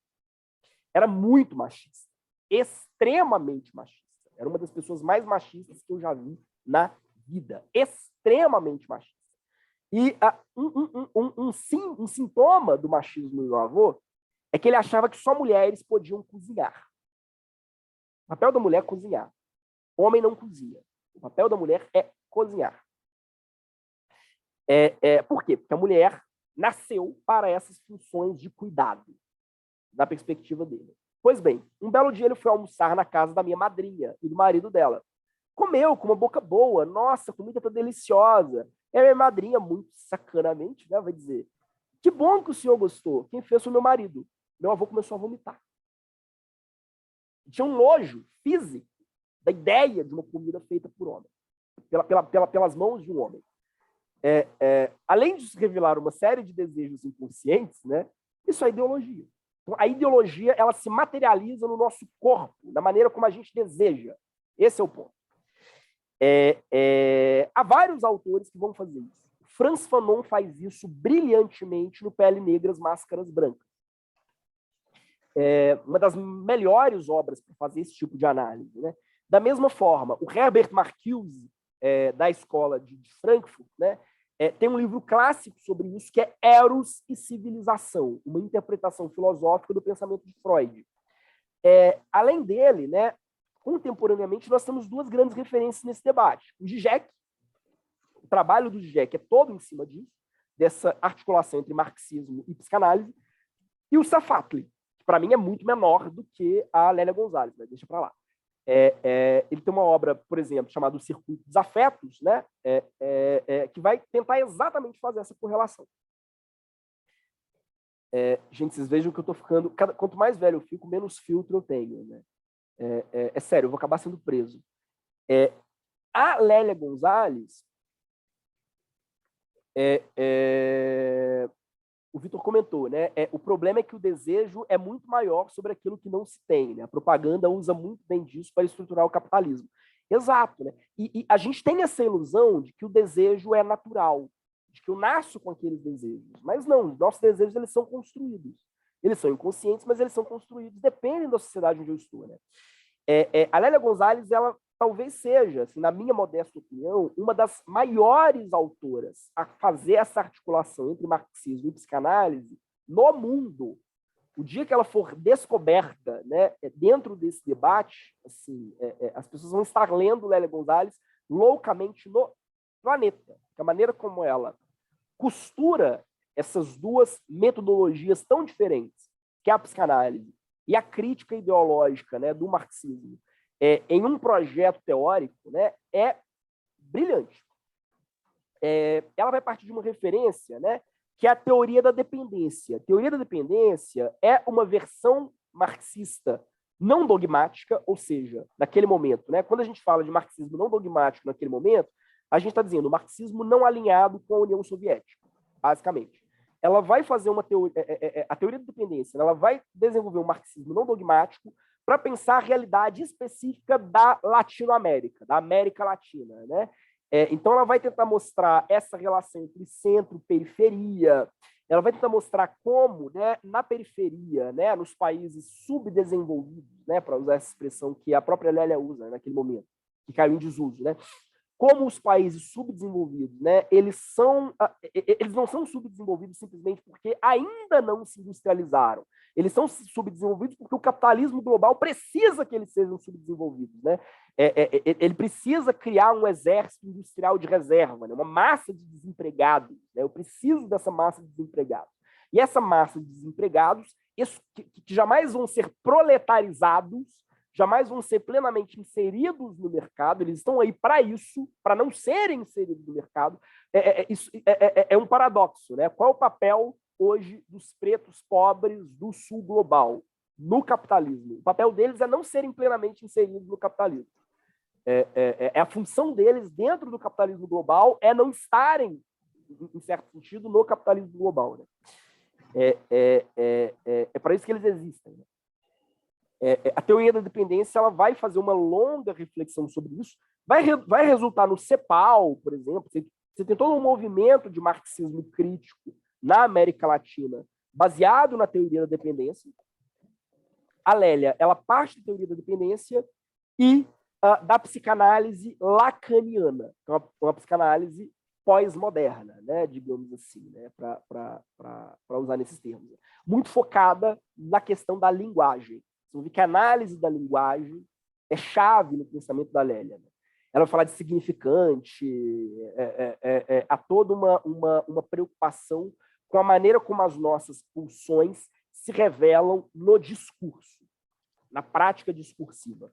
era muito machista, extremamente machista. Era uma das pessoas mais machistas que eu já vi na vida, extremamente machista. E um sintoma do machismo do meu avô é que ele achava que só mulheres podiam cozinhar. O papel da mulher é cozinhar. O homem não cozinha. O papel da mulher é cozinhar. Por quê? Porque a mulher nasceu para essas funções de cuidado, da perspectiva dele. Pois bem, um belo dia ele foi almoçar na casa da minha madrinha e do marido dela. Comeu com uma boca boa, nossa, a comida tá deliciosa. E a minha madrinha, muito sacanamente, né, vai dizer: que bom que o senhor gostou. Quem fez foi meu marido. Meu avô começou a vomitar. Tinha um nojo físico da ideia de uma comida feita por homem, pelas mãos de um homem. Além de revelar uma série de desejos inconscientes, né, isso é ideologia. Então, a ideologia ela se materializa no nosso corpo, da maneira como a gente deseja. Esse é o ponto. Há vários autores que vão fazer isso. Frantz Fanon faz isso brilhantemente no Pele Negras, Máscaras Brancas. Uma das melhores obras para fazer esse tipo de análise, né? Da mesma forma, o Herbert Marcuse, da escola de Frankfurt, né, tem um livro clássico sobre isso, que é Eros e Civilização, uma interpretação filosófica do pensamento de Freud. Além dele, né, contemporaneamente, nós temos duas grandes referências nesse debate. O Zizek, o trabalho do Zizek é todo em cima disso, dessa articulação entre marxismo e psicanálise, e o Safatli, que para mim é muito menor do que a Lélia Gonzalez, né? Deixa para lá. Ele tem uma obra, por exemplo, chamada O Circuito dos Afetos, né? Que vai tentar exatamente fazer essa correlação. Gente, vocês vejam que eu estou ficando... Quanto mais velho eu fico, menos filtro eu tenho, né? Sério, eu vou acabar sendo preso. A Lélia Gonzalez o Vitor comentou, né? O problema é que o desejo é muito maior sobre aquilo que não se tem, né? A propaganda usa muito bem disso para estruturar o capitalismo. Exato, né? E a gente tem essa ilusão de que o desejo é natural, de que eu nasço com aqueles desejos. Mas não, os nossos desejos eles são construídos. Eles são inconscientes, mas eles são construídos, dependem da sociedade onde eu estou, né? A Lélia Gonzalez, ela talvez seja, assim, na minha modesta opinião, uma das maiores autoras a fazer essa articulação entre marxismo e psicanálise no mundo. O dia que ela for descoberta, né, dentro desse debate, assim, as pessoas vão estar lendo Lélia Gonzalez loucamente no planeta. A maneira como ela costura essas duas metodologias tão diferentes, que é a psicanálise e a crítica ideológica, né, do marxismo, em um projeto teórico, né, é brilhante. Ela vai partir de uma referência, né, que é a teoria da dependência. A teoria da dependência é uma versão marxista não dogmática, ou seja, naquele momento, né, quando a gente fala de marxismo não dogmático naquele momento, a gente está dizendo o marxismo não alinhado com a União Soviética, basicamente. Ela vai fazer uma teoria, a teoria da dependência, ela vai desenvolver um marxismo não dogmático para pensar a realidade específica da Latinoamérica, da América Latina, né? Então, ela vai tentar mostrar essa relação entre centro e periferia, ela vai tentar mostrar como, né, na periferia, né, nos países subdesenvolvidos, né, para usar essa expressão que a própria Lélia usa, né, naquele momento, que caiu em desuso, né? Como os países subdesenvolvidos, né, eles não são subdesenvolvidos simplesmente porque ainda não se industrializaram. Eles são subdesenvolvidos porque o capitalismo global precisa que eles sejam subdesenvolvidos, né? Ele precisa criar um exército industrial de reserva, né? Uma massa de desempregados, né? Eu preciso dessa massa de desempregados. E essa massa de desempregados, que jamais vão ser proletarizados, jamais vão ser plenamente inseridos no mercado, eles estão aí para isso, para não serem inseridos no mercado. Isso é um paradoxo, né? Qual é o papel hoje dos pretos pobres do sul global no capitalismo? O papel deles é não serem plenamente inseridos no capitalismo. A função deles dentro do capitalismo global é não estarem, em certo sentido, no capitalismo global, né? É para isso que eles existem, né? A teoria da dependência ela vai fazer uma longa reflexão sobre isso, vai resultar no CEPAL, por exemplo. Você tem todo um movimento de marxismo crítico na América Latina, baseado na teoria da dependência. A Lélia, ela parte da teoria da dependência e da psicanálise lacaniana, que é uma psicanálise pós-moderna, né, digamos assim, né, para usar nesses termos. Muito focada na questão da linguagem. Você vê que a análise da linguagem é chave no pensamento da Lélia, né? Ela vai falar de significante, há toda uma preocupação com a maneira como as nossas pulsões se revelam no discurso, na prática discursiva.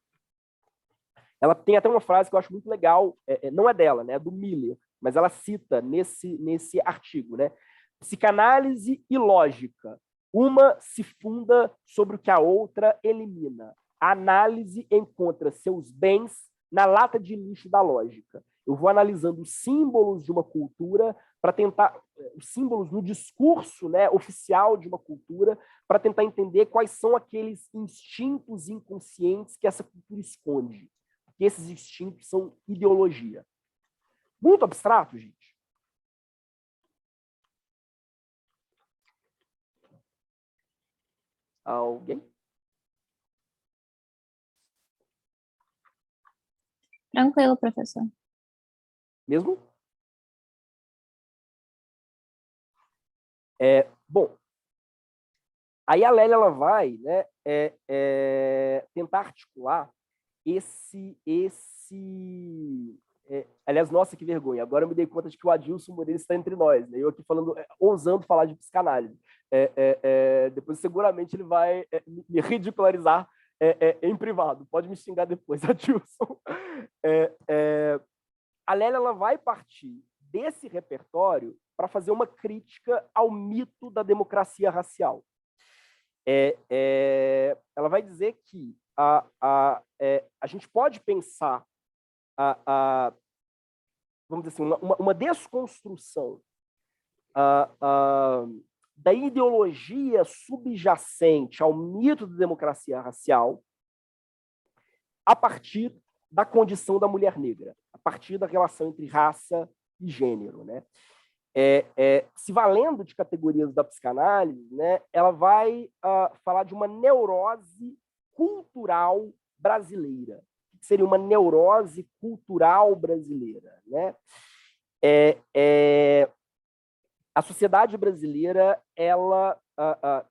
Ela tem até uma frase que eu acho muito legal, não é dela, né, é do Miller, mas ela cita nesse artigo, né? Psicanálise e lógica. Uma se funda sobre o que a outra elimina. A análise encontra seus bens na lata de lixo da lógica. Eu vou analisando os símbolos de uma cultura para tentar, os símbolos no discurso, né, oficial de uma cultura, para tentar entender quais são aqueles instintos inconscientes que essa cultura esconde. Porque esses instintos são ideologia. Muito abstrato, gente. Alguém? Tranquilo, professor. Mesmo? Bom, aí a Lélia ela vai, né, tentar articular aliás, nossa, que vergonha. Agora eu me dei conta de que o Adilson Moreira está entre nós, né? Eu aqui falando, ousando falar de psicanálise. Depois, seguramente, ele vai me ridicularizar em privado. Pode me xingar depois, Adilson. A Lélia ela vai partir desse repertório para fazer uma crítica ao mito da democracia racial. Ela vai dizer que a gente pode pensar vamos dizer assim, uma desconstrução da ideologia subjacente ao mito da democracia racial a partir da condição da mulher negra, a partir da relação entre raça e gênero, né? Se valendo de categorias da psicanálise, né, ela vai falar de uma neurose cultural brasileira. O que seria uma neurose cultural brasileira, né? A sociedade brasileira, ela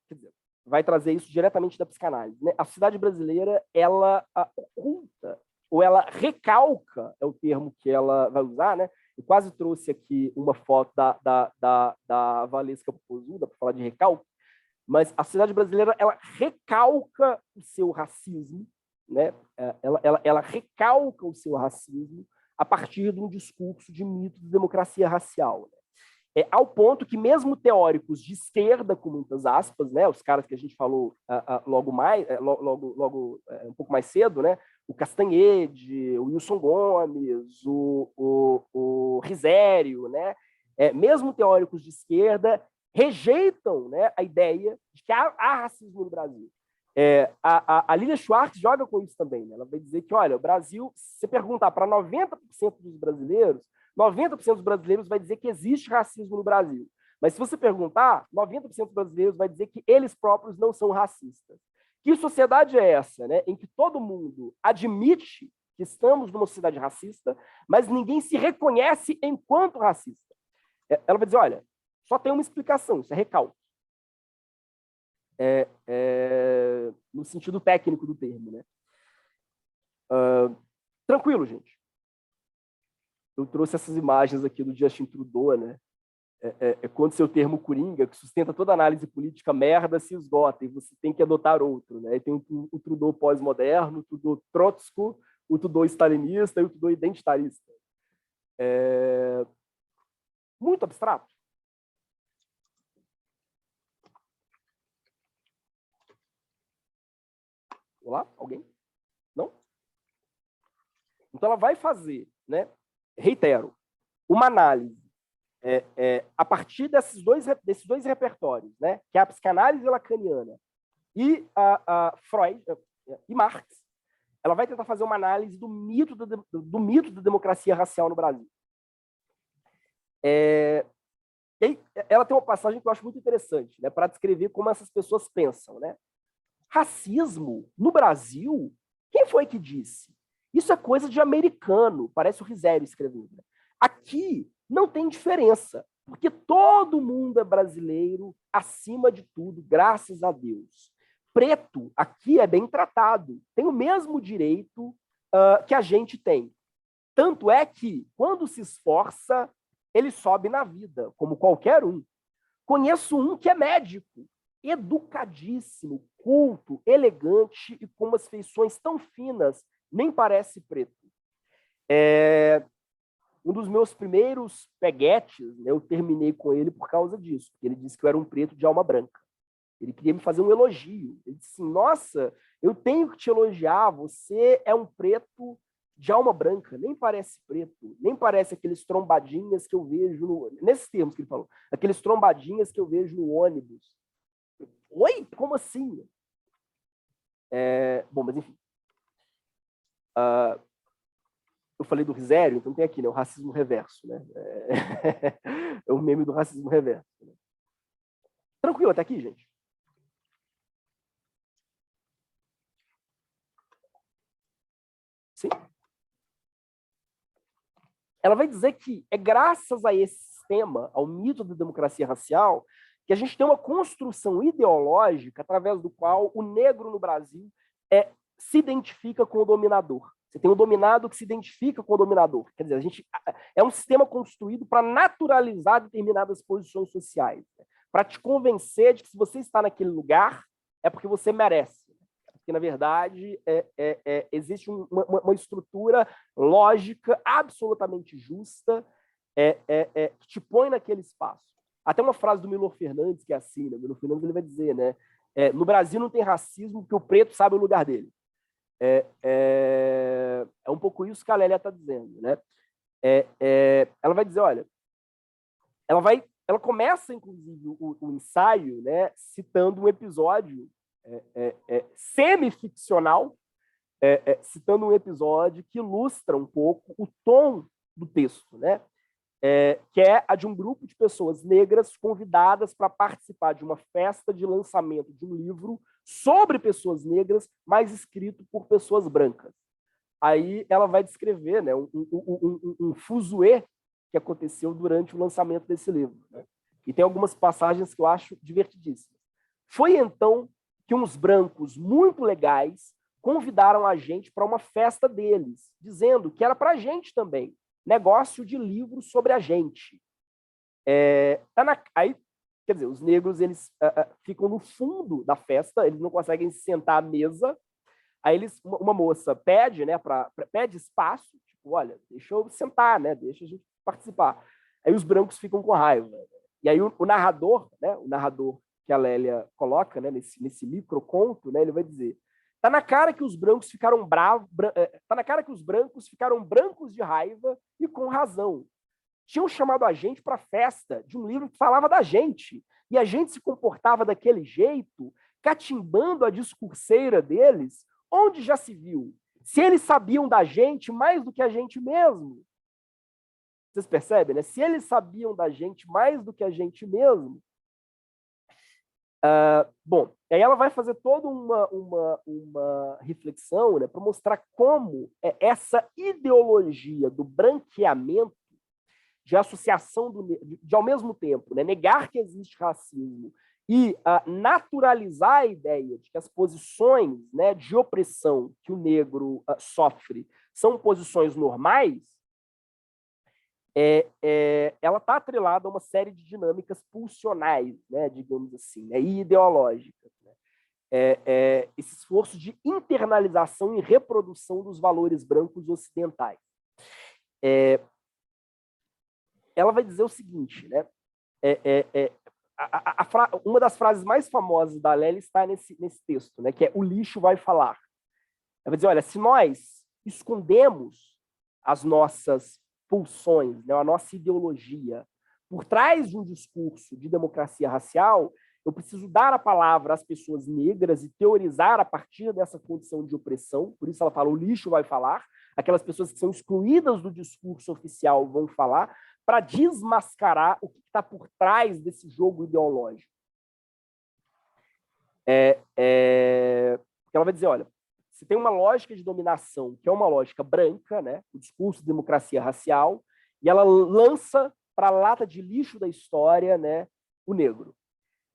quer dizer, vai trazer isso diretamente da psicanálise, né? A sociedade brasileira, ela oculta, ou ela recalca, é o termo que ela vai usar, né? Eu quase trouxe aqui uma foto da Valesca Popozuda para falar de recalque, mas a sociedade brasileira, ela recalca o seu racismo, né? Ela recalca o seu racismo a partir de um discurso de mito de democracia racial, né? Ao ponto que mesmo teóricos de esquerda, com muitas aspas, né, os caras que a gente falou logo um pouco mais cedo, né, o Castanhede, o Wilson Gomes, o Risério, né, mesmo teóricos de esquerda rejeitam, né, a ideia de que há racismo no Brasil. A Lilia Schwartz joga com isso também, né? Ela vai dizer que, olha, o Brasil, se você perguntar para 90% dos brasileiros, 90% dos brasileiros vai dizer que existe racismo no Brasil. Mas se você perguntar, 90% dos brasileiros vai dizer que eles próprios não são racistas. Que sociedade é essa, né, em que todo mundo admite que estamos numa sociedade racista, mas ninguém se reconhece enquanto racista? Ela vai dizer, olha, só tem uma explicação, isso é recalque. No sentido técnico do termo, né? Tranquilo, gente. Eu trouxe essas imagens aqui do Justin Trudeau, né? Quando seu termo coringa, que sustenta toda análise política merda, se esgota e você tem que adotar outro, né? E tem o Trudeau pós-moderno, o Trudeau trotsko, o Trudeau stalinista e o Trudeau identitarista. Muito abstrato. Olá? Alguém? Não? Então ela vai fazer, né? Reitero, uma análise a partir desses dois repertórios, né, que é a psicanálise lacaniana e a Freud e Marx, ela vai tentar fazer uma análise do mito da democracia racial no Brasil. E aí, ela tem uma passagem que eu acho muito interessante, né, para descrever como essas pessoas pensam, né? Racismo no Brasil, quem foi que disse? Isso é coisa de americano, parece o Risério escrevendo. Aqui não tem diferença, porque todo mundo é brasileiro, acima de tudo, graças a Deus. Preto aqui é bem tratado, tem o mesmo direito que a gente tem. Tanto é que, quando se esforça, ele sobe na vida, como qualquer um. Conheço um que é médico, educadíssimo, culto, elegante e com umas feições tão finas, nem parece preto. Um dos meus primeiros peguetes, né, eu terminei com ele por causa disso, porque ele disse que eu era um preto de alma branca. Ele queria me fazer um elogio. Ele disse assim, nossa, eu tenho que te elogiar, você é um preto de alma branca, nem parece preto, nem parece aqueles trombadinhas que eu vejo, nesses termos que ele falou, aqueles trombadinhas que eu vejo no ônibus. Oi? Como assim? Bom, mas enfim. Eu falei do Risério, então tem aqui, né, o racismo reverso, né? É o meme do racismo reverso. Né? Tranquilo até aqui, gente? Sim? Ela vai dizer que é graças a esse sistema, ao mito da democracia racial, que a gente tem uma construção ideológica através do qual o negro no Brasil se identifica com o dominador. Você tem o dominado que se identifica com o dominador. Quer dizer, é um sistema construído para naturalizar determinadas posições sociais, né? Para te convencer de que se você está naquele lugar, é porque você merece. Porque, na verdade, existe uma estrutura lógica absolutamente justa que te põe naquele espaço. Até uma frase do Milor Fernandes, que é assim, né? Milor Fernandes ele vai dizer, né? No Brasil não tem racismo porque o preto sabe o lugar dele. É um pouco isso que a Lélia está dizendo, né? Ela vai dizer, olha, ela vai ela começa, inclusive, o ensaio, né, citando um episódio semi-ficcional, citando um episódio que ilustra um pouco o tom do texto, né? Que é a de um grupo de pessoas negras convidadas para participar de uma festa de lançamento de um livro sobre pessoas negras, mas escrito por pessoas brancas. Aí ela vai descrever, né, um fuzuê que aconteceu durante o lançamento desse livro, né? E tem algumas passagens que eu acho divertidíssimas. Foi então que uns brancos muito legais convidaram a gente para uma festa deles, dizendo que era para a gente também, negócio de livro sobre a gente. Aí, quer dizer, os negros eles ficam no fundo da festa, eles não conseguem se sentar à mesa. Aí uma moça pede, né, pede espaço, tipo, olha, deixa eu sentar, né, deixa a gente participar. Aí os brancos ficam com raiva. E aí o narrador, né, o narrador que a Lélia coloca, né, nesse microconto, né, ele vai dizer: tá na cara que os brancos ficaram bravos, tá na cara que os brancos ficaram brancos de raiva e com razão. Tinham chamado a gente para a festa de um livro que falava da gente, e a gente se comportava daquele jeito, catimbando a discurseira deles, onde já se viu. Se eles sabiam da gente mais do que a gente mesmo. Vocês percebem, né? Se eles sabiam da gente mais do que a gente mesmo. Bom, aí ela vai fazer toda uma reflexão, né, para mostrar como essa ideologia do branqueamento, de associação, de ao mesmo tempo, né, negar que existe racismo e naturalizar a ideia de que as posições, né, de opressão que o negro sofre são posições normais, ela está atrelada a uma série de dinâmicas pulsionais, né, digamos assim, né, e ideológicas. Né? Esse esforço de internalização e reprodução dos valores brancos ocidentais. Ela vai dizer o seguinte, né? Uma das frases mais famosas da Lélia está nesse texto, né, que é: o lixo vai falar. Ela vai dizer: olha, se nós escondemos as nossas pulsões, né, a nossa ideologia por trás de um discurso de democracia racial, eu preciso dar a palavra às pessoas negras e teorizar a partir dessa condição de opressão. Por isso ela fala: o lixo vai falar. Aquelas pessoas que são excluídas do discurso oficial vão falar, para desmascarar o que está por trás desse jogo ideológico. Ela vai dizer: olha, se tem uma lógica de dominação, que é uma lógica branca, né, o discurso de democracia racial, e ela lança para a lata de lixo da história, né, o negro.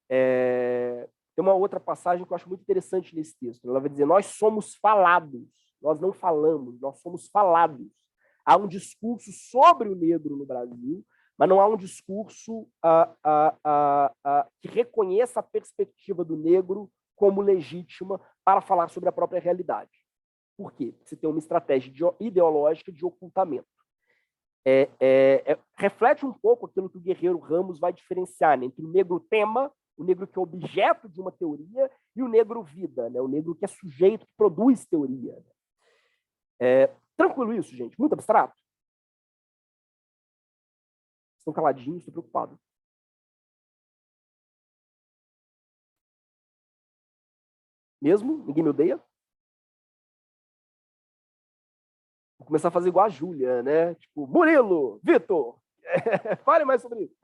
Tem uma outra passagem que eu acho muito interessante nesse texto. Ela vai dizer: nós somos falados, nós não falamos, nós somos falados. Há um discurso sobre o negro no Brasil, mas não há um discurso que reconheça a perspectiva do negro como legítima para falar sobre a própria realidade. Por quê? Porque você tem uma estratégia ideológica de ocultamento. Reflete um pouco aquilo que o Guerreiro Ramos vai diferenciar, né, entre o negro tema, o negro que é objeto de uma teoria, e o negro vida, né, o negro que é sujeito, que produz teoria. Tranquilo isso, gente? Muito abstrato? Estão caladinhos, estou preocupado. Mesmo? Ninguém me odeia? Vou começar a fazer igual a Júlia, né? Tipo, Murilo, Vitor, fale mais sobre isso.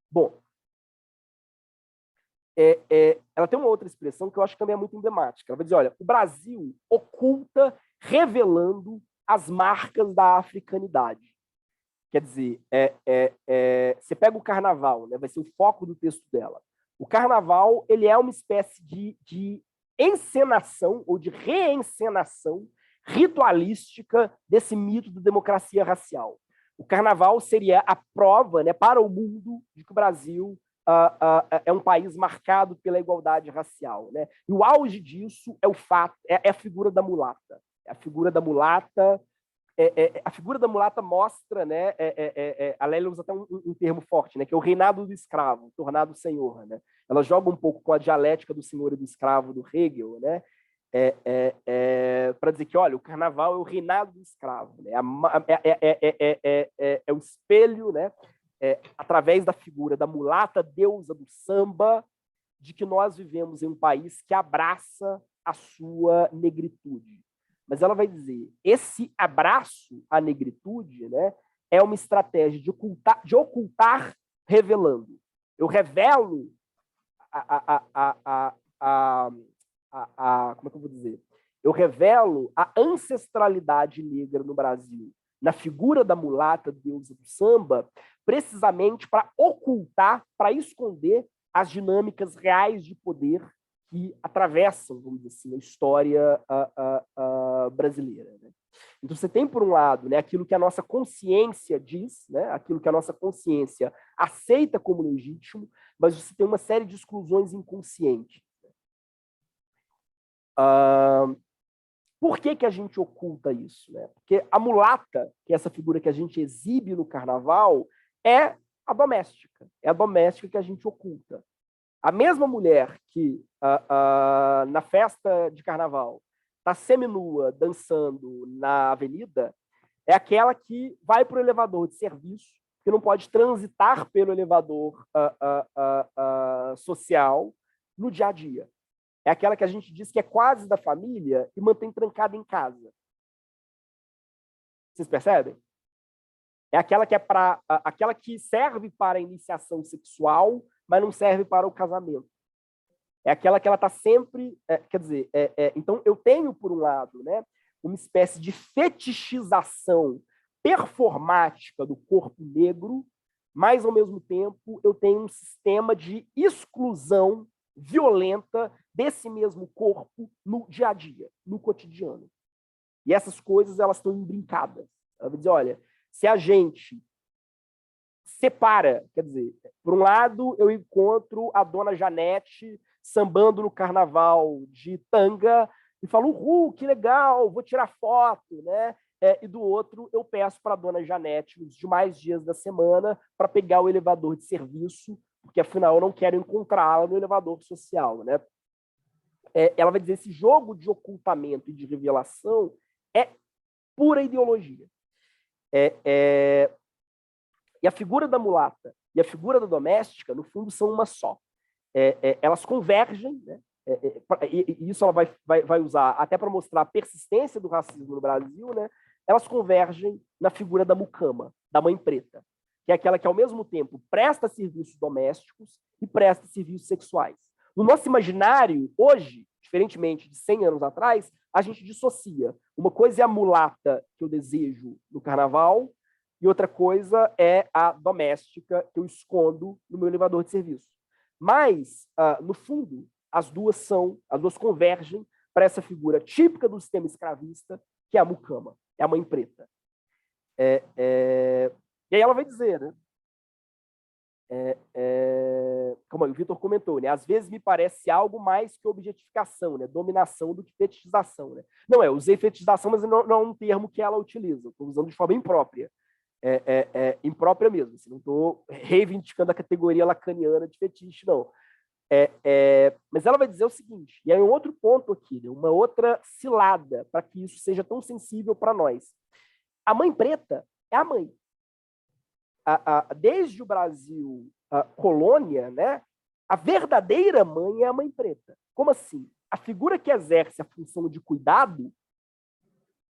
Bom, ela tem uma outra expressão que eu acho que também é muito emblemática. Ela vai dizer: olha, o Brasil oculta revelando as marcas da africanidade. Quer dizer, você pega o carnaval, né, vai ser o foco do texto dela. O carnaval ele é uma espécie de encenação ou de reencenação ritualística desse mito da democracia racial. O carnaval seria a prova, né, para o mundo de que o Brasil é um país marcado pela igualdade racial, né? E o auge disso é o fato, é a figura da mulata. A figura da mulata, a figura da mulata mostra, né? A Lélia usa até um termo forte, né? Que é o reinado do escravo, tornado senhor, né? Ela joga um pouco com a dialética do senhor e do escravo do Hegel, né? para dizer que, olha, o carnaval é o reinado do escravo, né? É o espelho, né? Através da figura da mulata deusa do samba, de que nós vivemos em um país que abraça a sua negritude. Mas ela vai dizer, esse abraço à negritude, né, é uma estratégia de ocultar revelando. Eu revelo como é que eu vou dizer? Eu revelo a ancestralidade negra no Brasil na figura da mulata deusa do samba, precisamente para ocultar, para esconder as dinâmicas reais de poder que atravessam, vamos dizer assim, a história brasileira. Né? Então, você tem, por um lado, né, aquilo que a nossa consciência diz, né, aquilo que a nossa consciência aceita como legítimo, mas você tem uma série de exclusões inconscientes. Por que a gente oculta isso? Né? Porque a mulata, que é essa figura que a gente exibe no carnaval, é a doméstica. É a doméstica que a gente oculta. A mesma mulher que, na festa de carnaval, está seminua, dançando na avenida, é aquela que vai para o elevador de serviço, que não pode transitar pelo elevador social no dia a dia. É aquela que a gente diz que é quase da família e mantém trancada em casa. Vocês percebem? É aquela que aquela que serve para a iniciação sexual, mas não serve para o casamento. É aquela que ela está sempre, quer dizer, então eu tenho por um lado, né, uma espécie de fetichização performática do corpo negro, mas ao mesmo tempo eu tenho um sistema de exclusão violenta desse mesmo corpo no dia a dia, no cotidiano. E essas coisas, elas estão imbrincadas. Ela vai dizer, olha, se a gente separa, quer dizer, por um lado eu encontro a dona Janete sambando no carnaval de tanga e falo, que legal, vou tirar foto, né? E do outro eu peço para a dona Janete, nos demais dias da semana, para pegar o elevador de serviço, porque afinal eu não quero encontrá-la no elevador social, né? Ela vai dizer, esse jogo de ocultamento e de revelação é pura ideologia. E a figura da mulata e a figura da doméstica, no fundo, são uma só. Elas convergem, né? E isso ela vai usar até para mostrar a persistência do racismo no Brasil, né? Elas convergem na figura da mucama, da mãe preta, que é aquela que, ao mesmo tempo, presta serviços domésticos e presta serviços sexuais. No nosso imaginário, hoje, diferentemente de 100 anos atrás, a gente dissocia. Uma coisa é a mulata que eu desejo no carnaval e outra coisa é a doméstica que eu escondo no meu elevador de serviço. Mas, no fundo, as duas convergem para essa figura típica do sistema escravista, que é a mucama, é a mãe preta. E aí ela vai dizer, né? Como o Vitor comentou, né? Às vezes me parece algo mais que objetificação, né? Dominação do que fetichização. Né? Não eu usei fetichização, mas não é um termo que ela utiliza, estou usando de forma imprópria. Imprópria mesmo, assim, não estou reivindicando a categoria lacaniana de fetiche, não. Mas ela vai dizer o seguinte, e aí um outro ponto aqui, né? Uma outra cilada para que isso seja tão sensível para nós. A mãe preta é a mãe. Desde o Brasil colônia, né, a verdadeira mãe é a mãe preta. Como assim? A figura que exerce a função de cuidado,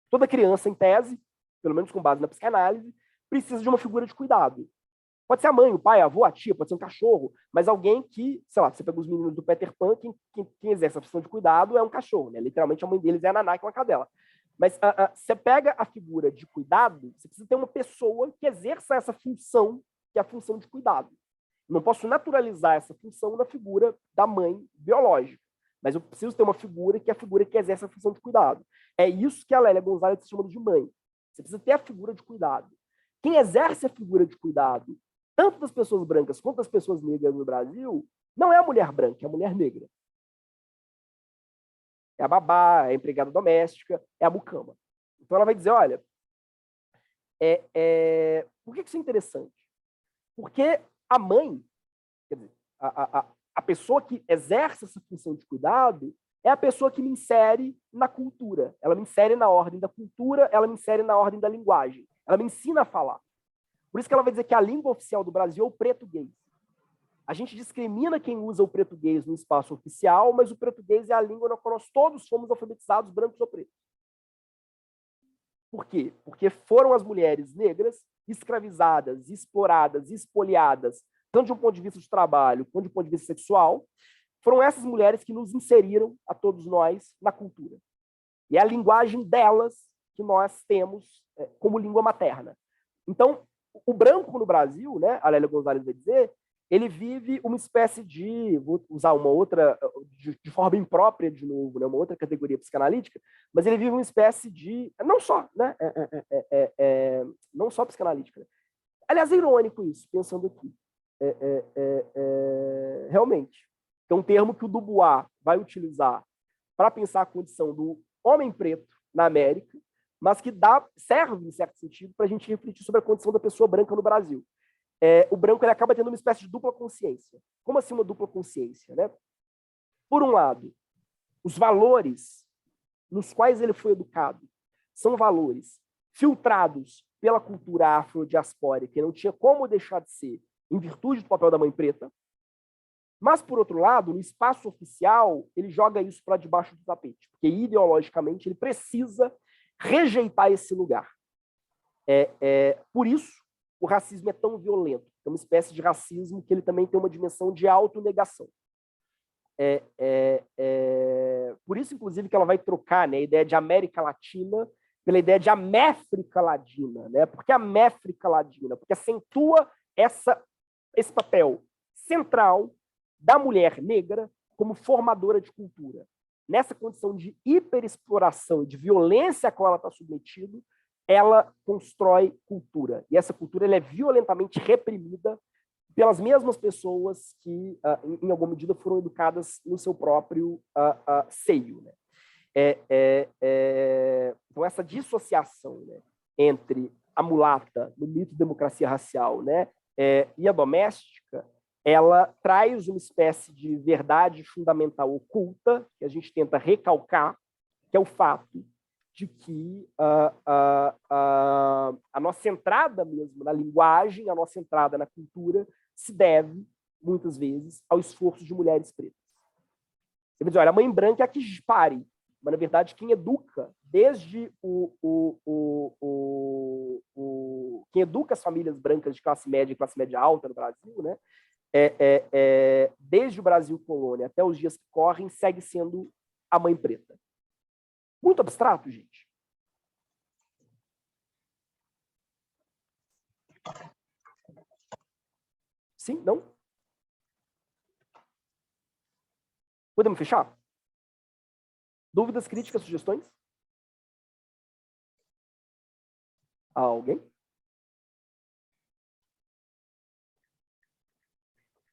toda criança, em tese, pelo menos com base na psicanálise, precisa de uma figura de cuidado. Pode ser a mãe, o pai, a avó, a tia, pode ser um cachorro, mas alguém que, sei lá, você pega os meninos do Peter Pan, quem exerce a função de cuidado é um cachorro, né? Literalmente a mãe deles é a Naná, que é uma cadela. Mas você pega a figura de cuidado, você precisa ter uma pessoa que exerça essa função, que é a função de cuidado. Não posso naturalizar essa função na figura da mãe biológica, mas eu preciso ter uma figura que é a figura que exerce a função de cuidado. É isso que a Lélia Gonzalez está chamando de mãe. Você precisa ter a figura de cuidado. Quem exerce a figura de cuidado, tanto das pessoas brancas quanto das pessoas negras no Brasil, não é a mulher branca, é a mulher negra. É a babá, é a empregada doméstica, é a mucama. Então ela vai dizer, olha, por que isso é interessante? Porque a mãe, quer dizer, a pessoa que exerce essa função de cuidado, é a pessoa que me insere na cultura. Ela me insere na ordem da cultura, ela me insere na ordem da linguagem. Ela me ensina a falar. Por isso que ela vai dizer que a língua oficial do Brasil é o português. A gente discrimina quem usa o português no espaço oficial, mas o português é a língua na qual nós todos fomos alfabetizados, brancos ou pretos. Por quê? Porque foram as mulheres negras escravizadas, exploradas, espoliadas, tanto de um ponto de vista de trabalho quanto de um ponto de vista sexual, foram essas mulheres que nos inseriram, a todos nós, na cultura. E é a linguagem delas que nós temos como língua materna. Então, o branco no Brasil, né, a Lélia Gonzalez vai dizer, ele vive uma espécie de, vou usar uma outra, de forma imprópria de novo, né, uma outra categoria psicanalítica, mas ele vive uma espécie de, não só, né, não só psicanalítica. Né? Aliás, é irônico isso, pensando aqui. Realmente. É um termo que o Dubois vai utilizar para pensar a condição do homem preto na América, mas que serve, em certo sentido, para a gente refletir sobre a condição da pessoa branca no Brasil. O branco ele acaba tendo uma espécie de dupla consciência. Como assim uma dupla consciência? Né? Por um lado, os valores nos quais ele foi educado são valores filtrados pela cultura afrodiaspórica, que não tinha como deixar de ser em virtude do papel da mãe preta, mas, por outro lado, no espaço oficial, ele joga isso para debaixo do tapete, porque ideologicamente ele precisa rejeitar esse lugar. Por isso, o racismo é tão violento. É uma espécie de racismo que ele também tem uma dimensão de autonegação. Por isso, inclusive, que ela vai trocar, né, a ideia de América Latina pela ideia de Améfrica Latina. Né? Por que Améfrica Latina? Porque acentua esse papel central da mulher negra como formadora de cultura. Nessa condição de hiperexploração e de violência a qual ela está submetida, ela constrói cultura. E essa cultura ela é violentamente reprimida pelas mesmas pessoas que, em alguma medida, foram educadas no seu próprio seio. Né? Então, essa dissociação, né, entre a mulata, no mito de democracia racial, né, e a doméstica, ela traz uma espécie de verdade fundamental oculta, que a gente tenta recalcar, que é o fato de que a nossa entrada mesmo na linguagem, a nossa entrada na cultura, se deve, muitas vezes, ao esforço de mulheres pretas. Você vai dizer, olha, a mãe branca é a que pare, mas, na verdade, quem educa, desde quem educa as famílias brancas de classe média e classe média alta no Brasil, né, desde o Brasil colônia até os dias que correm, segue sendo a mãe preta. Muito abstrato, gente. Sim? Não? Podemos fechar? Dúvidas, críticas, sugestões? Alguém?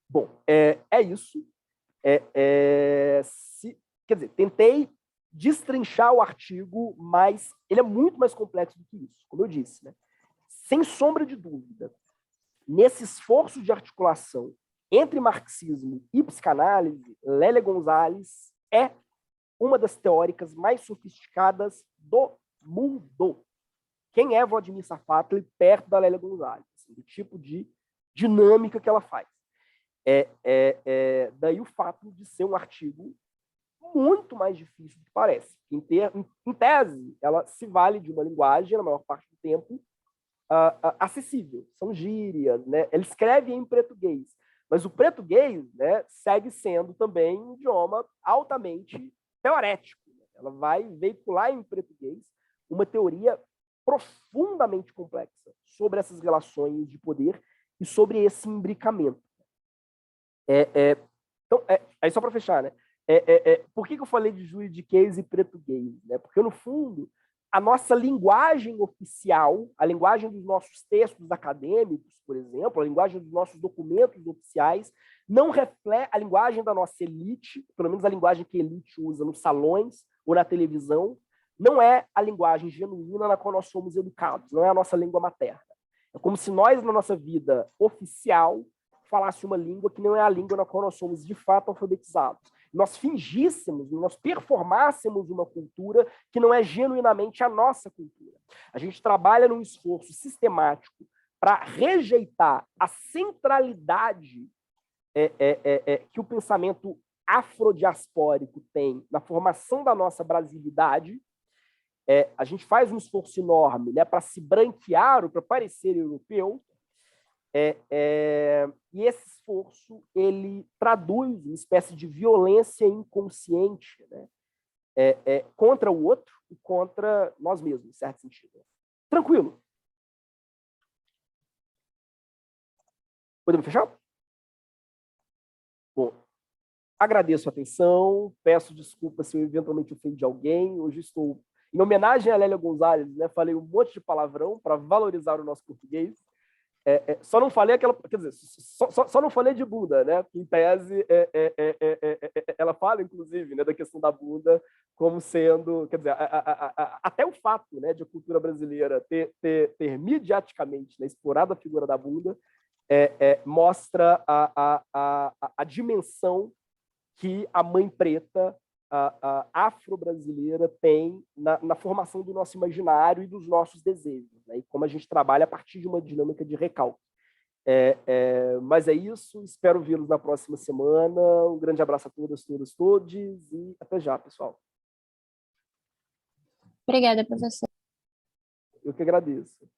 Bom, é isso. Quer dizer, tentei destrinchar o artigo, mas ele é muito mais complexo do que isso, como eu disse. Né? Sem sombra de dúvida, nesse esforço de articulação entre marxismo e psicanálise, Lélia Gonzalez é uma das teóricas mais sofisticadas do mundo. Quem é Vladimir Safatli perto da Lélia Gonzalez? Assim, do tipo de dinâmica que ela faz. Daí o fato de ser um artigo muito mais difícil do que parece. Em tese, ela se vale de uma linguagem, na maior parte do tempo, acessível. São gírias, né? Ela escreve em português, mas o português, né, segue sendo também um idioma altamente teorético. Né? Ela vai veicular em português uma teoria profundamente complexa sobre essas relações de poder e sobre esse imbricamento. Então, aí só para fechar, né? Por que eu falei de juridiquês e português? Né? Porque, no fundo, a nossa linguagem oficial, a linguagem dos nossos textos acadêmicos, por exemplo, a linguagem dos nossos documentos oficiais, não reflete a linguagem da nossa elite, pelo menos a linguagem que a elite usa nos salões ou na televisão, não é a linguagem genuína na qual nós somos educados, não é a nossa língua materna. É como se nós, na nossa vida oficial, falasse uma língua que não é a língua na qual nós somos, de fato, alfabetizados. nós fingíssemos, nós performássemos uma cultura que não é genuinamente a nossa cultura. A gente trabalha num esforço sistemático para rejeitar a centralidade que o pensamento afrodiaspórico tem na formação da nossa brasilidade. A gente faz um esforço enorme, né, para se branquear ou para parecer europeu, e esse esforço ele traduz uma espécie de violência inconsciente, né, contra o outro e contra nós mesmos, em certo sentido. Tranquilo? Podemos fechar? Bom, agradeço a atenção, peço desculpas se eu eventualmente ofendi alguém. Hoje estou, em homenagem a Lélia Gonzalez, né, falei um monte de palavrão para valorizar o nosso português. Só não falei aquela, quer dizer, só não falei de bunda, né? Em tese, ela fala, inclusive, né, da questão da bunda como sendo, quer dizer, até o fato, né, de a cultura brasileira ter mediaticamente, né, explorado a figura da bunda, mostra a dimensão que a mãe preta afro-brasileira tem na formação do nosso imaginário e dos nossos desejos, né? E como a gente trabalha a partir de uma dinâmica de recalque. Mas é isso, espero vê-los na próxima semana. Um grande abraço a todas, todos e até já, pessoal. Obrigada, professor. Eu que agradeço.